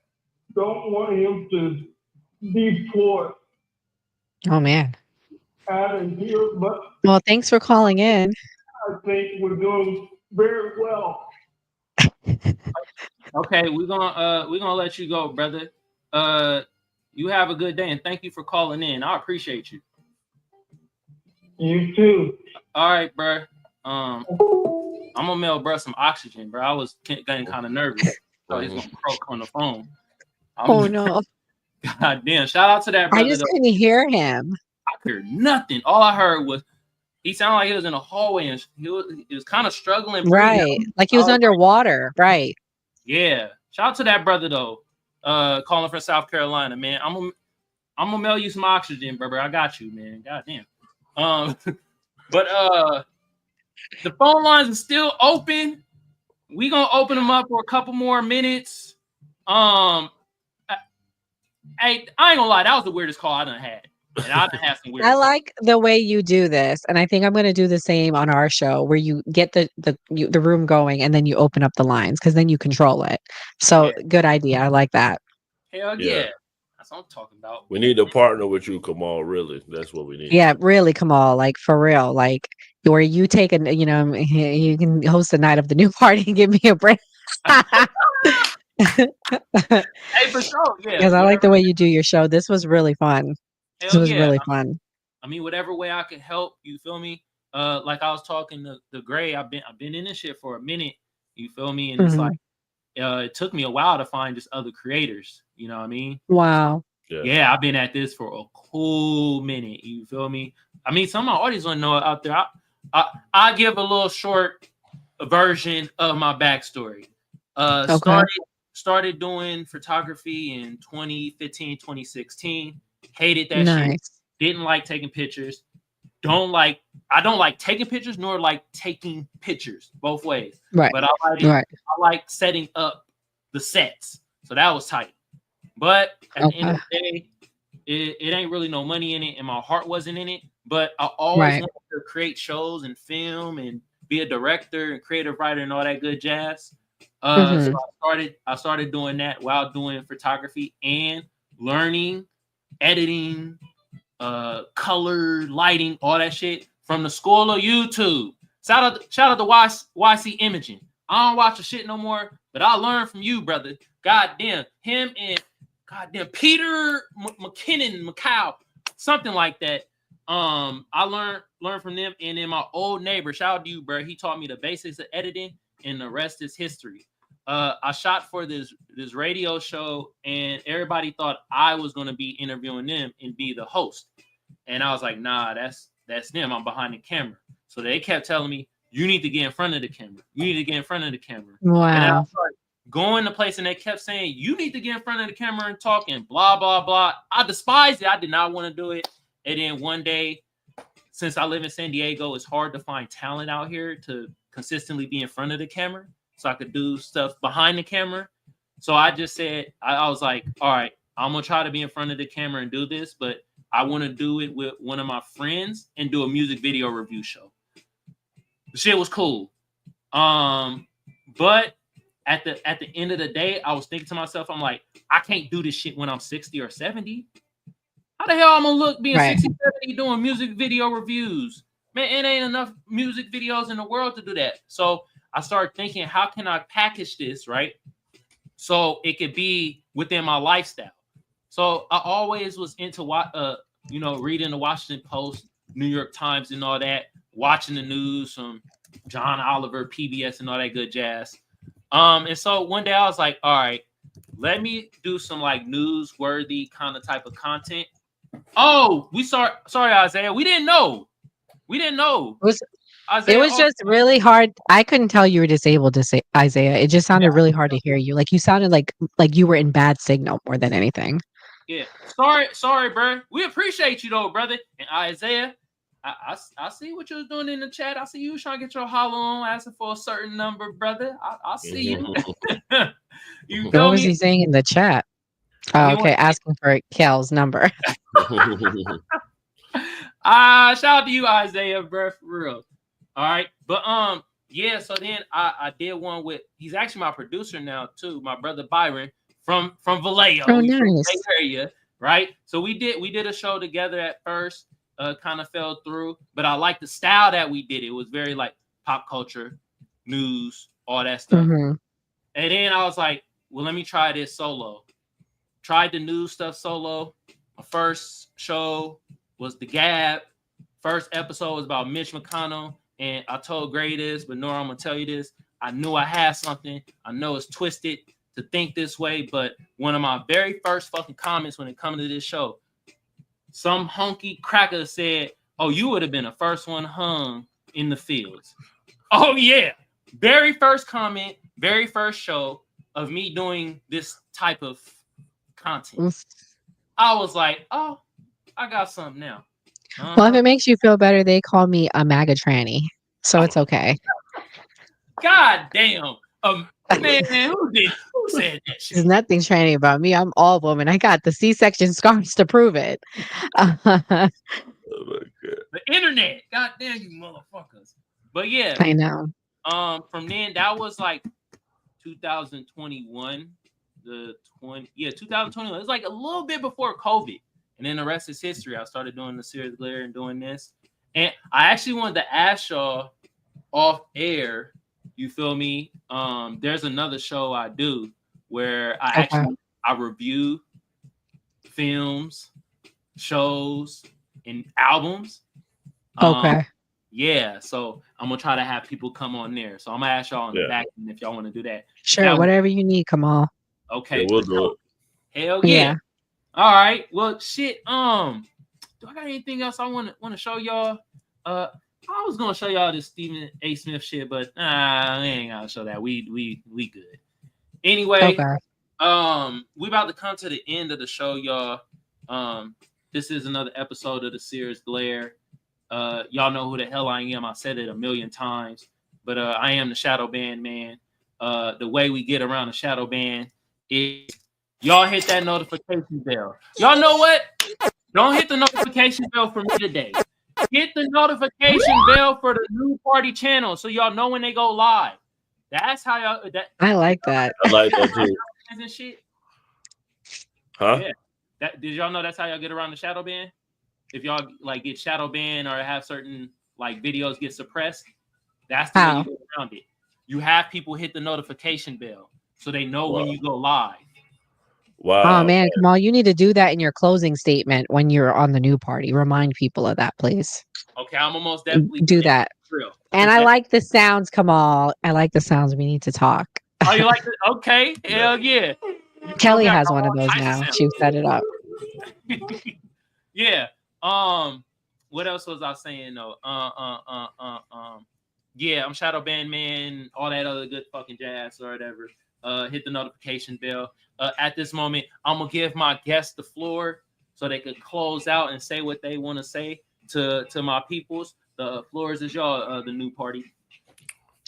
don't want him to deport Oh man. out of here, but Well, thanks for calling in. I think we're doing very well. Okay, we're gonna let you go, brother. You have a good day, and thank you for calling in. I appreciate you. You too. All right, bro. I'm gonna mail bro some oxygen, bro. I was getting kind of nervous. So he's gonna croak on the phone. Oh no. God damn! Shout out to that brother. I just couldn't hear him. I could hear nothing. All I heard was he sounded like he was in a hallway, and he was kind of struggling. Right, like he was underwater. Right. Yeah. Shout out to that brother though. Calling from South Carolina, man. I'm gonna mail you some oxygen, brother. I got you, man. God damn. But the phone lines are still open. We gonna open them up for a couple more minutes. Hey, I ain't gonna lie, that was the weirdest call I done had. And I done had some weird. I like the way you do this, and I think I'm going to do the same on our show, where you get the room going, and then you open up the lines because then you control it. So good idea. I like that. Hell yeah. That's what I'm talking about. We need to partner with you, Kamal. Really, that's what we need. Yeah, really, Kamal. Like for real. Like where you take you can host the night of the new party and give me a break. Hey, for sure. Yeah. Because I like the way you do your show. This was really fun. This was really fun. I mean, whatever way I can help, you feel me? Like I was talking to the Gray, I've been in this shit for a minute, you feel me? And it's like it took me a while to find just other creators, you know what I mean? Wow. Yeah, I've been at this for a cool minute, you feel me? I mean, some of my audience want to know out there. I give a little short version of my backstory. Started doing photography in 2015, 2016. Hated that shit. Didn't like taking pictures. I don't like taking pictures nor like taking pictures, both ways. Right. But I like setting up the sets. So that was tight. But at the end of the day, it ain't really no money in it, and my heart wasn't in it. But I always wanted to create shows and film and be a director and creative writer and all that good jazz. So I started doing that while doing photography and learning, editing, color, lighting, all that shit from the school of YouTube. Shout out to YC Imaging. I don't watch the shit no more, but I learned from you, brother. Goddamn, him and goddamn Peter McCow, something like that. I learned from them, and then my old neighbor, shout out to you, bro. He taught me the basics of editing, and the rest is history. I shot for this radio show, and everybody thought I was going to be interviewing them and be the host. And I was like, nah, that's them. I'm behind the camera. So they kept telling me, you need to get in front of the camera. You need to get in front of the camera. Wow. And I started going to place, and they kept saying, you need to get in front of the camera and talk and blah, blah, blah. I despised it. I did not want to do it. And then one day, since I live in San Diego, it's hard to find talent out here to consistently be in front of the camera. So I could do stuff behind the camera. So I just said, I was like, all right, I'm going to try to be in front of the camera and do this, but I want to do it with one of my friends and do a music video review show. The shit was cool. But at the end of the day, I was thinking to myself, I'm like, I can't do this shit when I'm 60 or 70. How the hell I'm going to look being 60, 70 doing music video reviews? Man, it ain't enough music videos in the world to do that. So I started thinking, how can I package this, right? So it could be within my lifestyle. So I always was into reading the Washington Post, New York Times, and all that, watching the news from John Oliver, PBS, and all that good jazz. And so one day I was like, all right, let me do some like newsworthy kind of type of content. Oh, sorry, Isaiah. We didn't know. It was just really hard. I couldn't tell you were disabled to say Isaiah. It just sounded really hard to hear you. Like you sounded like you were in bad signal more than anything. Yeah. Sorry, bro. We appreciate you though, brother. And Isaiah, I see what you was doing in the chat. I see you was trying to get your hollow on, asking for a certain number, brother. I see you. You What was he saying in the chat? Oh, okay, asking for Kel's number. Shout out to you, Isaiah, bro, for real. All right, but yeah. So then I did one with. He's actually my producer now too. My brother Byron from Vallejo, nice. area, right? So we did a show together at first. Kind of fell through, but I like the style that we did. It was very like pop culture, news, all that stuff. Mm-hmm. And then I was like, well, let me try this solo. Tried the news stuff solo. My first show was The Gab. First episode was about Mitch McConnell. And I told Gray this, but Nora, I'm going to tell you this. I knew I had something. I know it's twisted to think this way, but one of my very first fucking comments when it comes to this show, some honky cracker said, oh, you would have been the first one hung in the fields. Oh, yeah. Very first comment, very first show of me doing this type of content. I was like, oh, I got something now. Well, if it makes you feel better, they call me a MAGA tranny, so it's okay. God damn. Man, who said that shit? There's nothing tranny about me. I'm all woman. I got the C-section scars to prove it. The internet. God damn you motherfuckers. But yeah. I know. From then, that was like 2021. 2021. It was like a little bit before COVID. And then the rest is history. I started doing the Seers Glare and doing this. And I actually wanted to ask y'all off air, you feel me? There's another show I do where I review films, shows, and albums. Okay. Yeah, so I'm gonna try to have people come on there. So I'm gonna ask y'all in the back end if y'all want to do that. Sure, now, whatever you need, Kamal. Okay, yeah, we'll do it. Hell yeah. All right. Well, shit. Do I got anything else I want to show y'all? I was gonna show y'all this Stephen A. Smith shit, but we ain't gonna show that. We good. Anyway, we about to come to the end of the show, y'all. This is another episode of the Seers Glare. Y'all know who the hell I am. I said it a million times, but I am the shadow band man. The way we get around the shadow band is y'all hit that notification bell. Y'all know what? Don't hit the notification bell for me today. Hit the notification bell for the new party channel so y'all know when they go live. That's how y'all. I like that. I like that too. And shit. Huh? Yeah. Did y'all know that's how y'all get around the shadow ban? If y'all like get shadow banned or have certain like videos get suppressed, that's the way you get around it. You have people hit the notification bell so they know when you go live. Wow. Oh man, Kamal, you need to do that in your closing statement when you're on the new party. Remind people of that, please. Okay, I'm almost definitely do that. And I like the sounds, Kamal. I like the sounds. We need to talk. Oh, you like it? Okay, hell yeah. Kelly has one of those now. She set it up. Yeah. What else was I saying though? Yeah, I'm Shadow Band Man, all that other good fucking jazz or whatever. Hit the notification bell. At this moment, I'm gonna give my guests the floor so they could close out and say what they want to say to my peoples. The floors is y'all, the new party.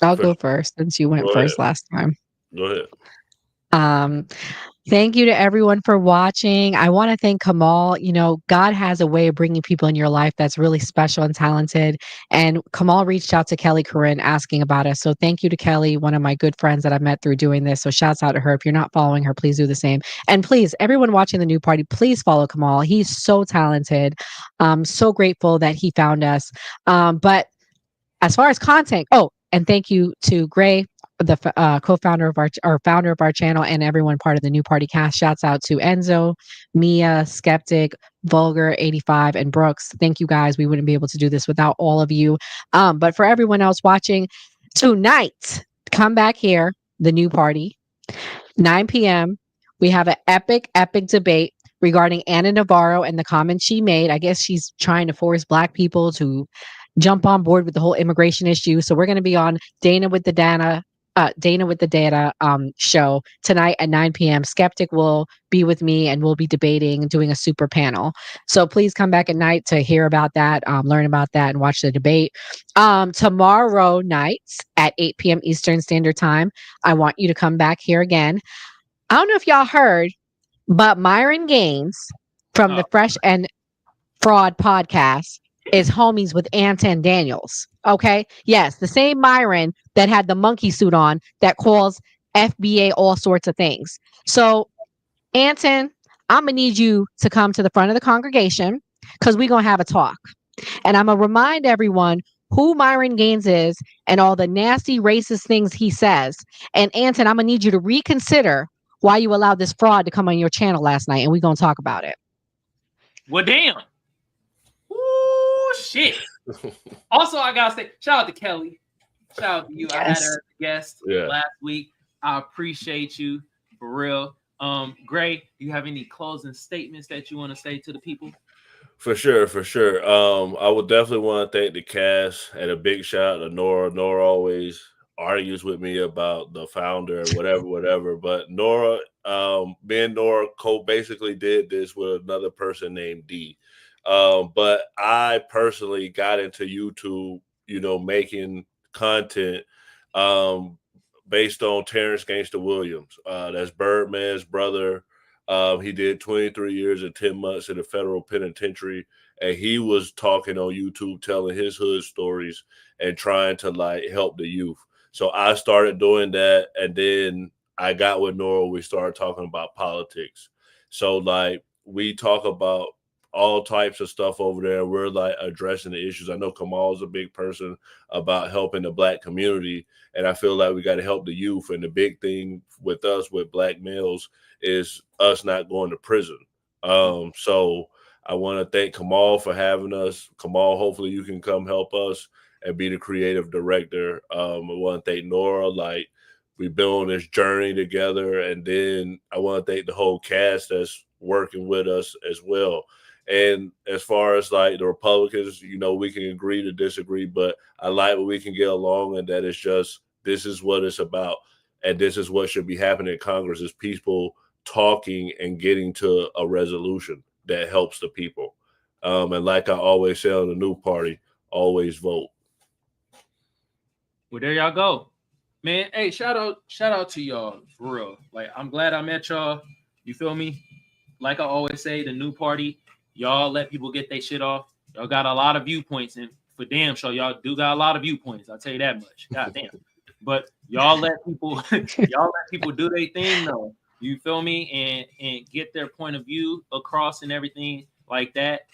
I'll go first since you went first last time. Go ahead. Thank you to everyone for watching. I want to thank Kamal. You know, God has a way of bringing people in your life that's really special and talented. And Kamal reached out to Kelly Corinne asking about us. So thank you to Kelly, one of my good friends that I've met through doing this. So shouts out to her. If you're not following her, please do the same. And please, everyone watching the new party, please follow Kamal. He's so talented. I'm so grateful that he found us. But as far as content, and thank you to Gray, the co-founder of our founder of our channel, and everyone part of the new party cast. Shouts out to Enzo, Mia, Skeptic, Vulgar 85, and Brooks. Thank you guys. We wouldn't be able to do this without all of you. But for everyone else watching tonight, come back here, the new party, 9 p.m. We have an epic debate regarding Anna Navarro and the comments she made. I guess she's trying to force Black people to jump on board with the whole immigration issue. So we're going to be on Dana with the Data show tonight at 9 p.m. Skeptic will be with me and we'll be debating, doing a super panel. So please come back at night to hear about that, learn about that, and watch the debate. Tomorrow night at 8 p.m. Eastern Standard Time, I want you to come back here again. I don't know if y'all heard, but Myron Gaines from the Fresh and Fraud podcast is homies with Anton Daniels. Okay. Yes. The same Myron that had the monkey suit on that calls FBA all sorts of things. So, Anton, I'm going to need you to come to the front of the congregation because we're going to have a talk. And I'm going to remind everyone who Myron Gaines is and all the nasty racist things he says. And Anton, I'm going to need you to reconsider why you allowed this fraud to come on your channel last night. And we're going to talk about it. Well, damn. Ooh, shit. Also, I gotta say, shout out to Kelly. Shout out to you. Yes. I had her as a guest last week. I appreciate you for real. Gray, do you have any closing statements that you want to say to the people? For sure. I would definitely want to thank the cast and a big shout out to Nora. Nora always argues with me about the founder and whatever. But Nora, me and Nora basically did this with another person named D. But I personally got into YouTube, making content based on Terrence Gangsta Williams. That's Birdman's brother. He did 23 years and 10 months in the federal penitentiary. And he was talking on YouTube, telling his hood stories and trying to help the youth. So I started doing that. And then I got with Nora. We started talking about politics. So we talk about all types of stuff over there. We're addressing the issues. I know Kamal's a big person about helping the Black community. And I feel like we got to help the youth. And the big thing with us, with Black males, is us not going to prison. So I want to thank Kamal for having us. Kamal, hopefully you can come help us and be the creative director. I want to thank Nora. We've been on this journey together. And then I want to thank the whole cast that's working with us as well. And as far as the Republicans, we can agree to disagree, but I like when we can get along, and that it's just, this is what it's about. And this is what should be happening in Congress, is people talking and getting to a resolution that helps the people. And like I always say on the new party, always vote. Well, there y'all go, man. Hey, shout out to y'all for real. I'm glad I met y'all. You feel me? Like I always say, the new party, y'all let people get their shit off. Y'all got a lot of viewpoints, and for damn sure, y'all do got a lot of viewpoints. I'll tell you that much. God damn. But y'all let people do their thing though. You feel me? And get their point of view across and everything like that.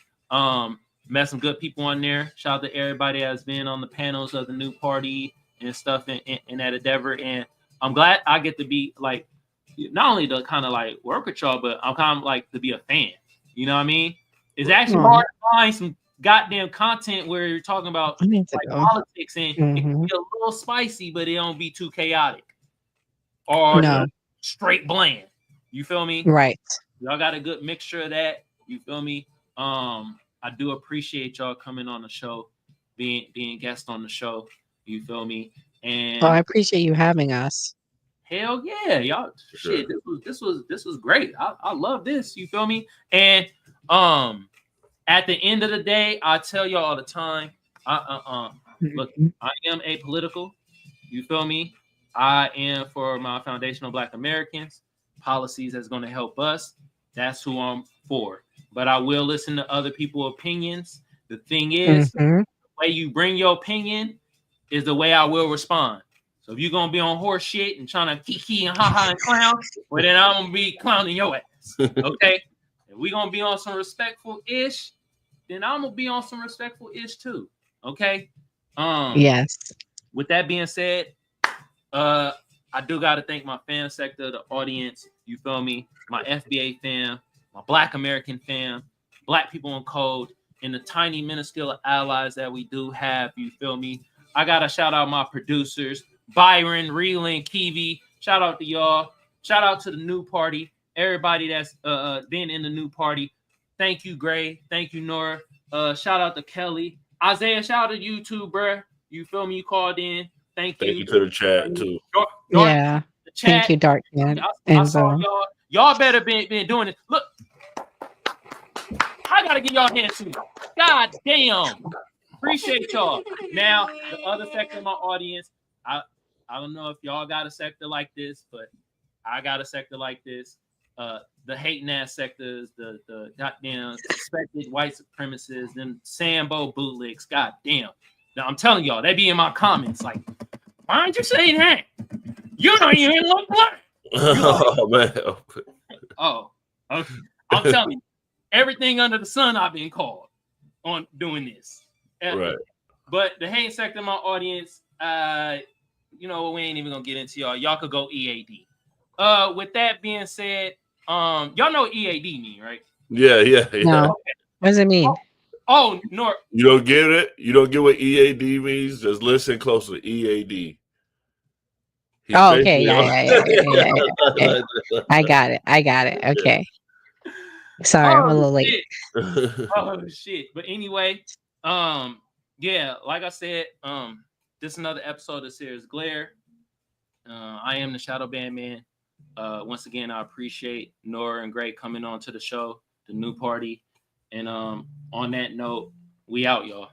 Met some good people on there. Shout out to everybody that's been on the panels of the new party and stuff in that endeavor. And I'm glad I get to be not only to kind of work with y'all, but I'm kind of to be a fan. You know what I mean? It's actually hard to find some goddamn content where you're talking about politics, and it can be a little spicy, but it don't be too chaotic or straight bland. You feel me? Right. Y'all got a good mixture of that. You feel me? I do appreciate y'all coming on the show, being guests on the show. You feel me? And I appreciate you having us. Hell yeah, y'all! Shit, this was great. I love this. You feel me? And at the end of the day, I tell y'all all the time, look, I am apolitical. You feel me? I am for my foundational Black Americans. policies that's going to help us, that's who I'm for. But I will listen to other people's opinions. The thing is, the way you bring your opinion is the way I will respond. So if you're going to be on horse shit and trying to kiki and ha-ha and clown, well, then I'm going to be clowning your ass. Okay? If we're going to be on some respectful-ish, then I'm going to be on some respectful-ish too. Okay? Yes. With that being said, I do got to thank my fan sector, the audience, you feel me? My FBA fam, my Black American fam, Black people in code, and the tiny minuscule allies that we do have, you feel me? I got to shout out my producers, Byron, Reeling, Kiwi. Shout out to y'all. Shout out to the new party. Everybody that's been in the new party. Thank you, Gray. Thank you, Nora. Shout out to Kelly. Isaiah, shout out to you too, bruh. You feel me? You called in. Thank you. Thank you to the chat too. Yeah. The chat. Thank you, Dark Man. I saw y'all. Y'all better been doing it. Look, I gotta give y'all a hand too. God damn. Appreciate y'all. Now, the other sector of my audience, I don't know if y'all got a sector like this, but I got a sector like this. The hating ass sectors, the goddamn suspected white supremacists, them Sambo bootlegs. God damn. Now I'm telling y'all, they be in my comments like, why aren't you saying that? You don't even look black. Oh man. Oh, okay. I'm telling you, everything under the sun I've been called on doing this. Right. But the hate sector of my audience, you know, we ain't even gonna get into y'all. Y'all could go EAD. With that being said, y'all know what EAD mean, right? Yeah. No. What does it mean? Oh, Nora. You don't get it? You don't get what EAD means? Just listen closely. EAD. Oh, okay. Yeah. Okay. I got it. Okay. Sorry, I'm a little late. Oh shit. But anyway, yeah, like I said, this is another episode of Seers Glare. I am the Shadow Band Man. Once again, I appreciate Nora and Gray coming on to the show, the new party. And on that note, we out, y'all.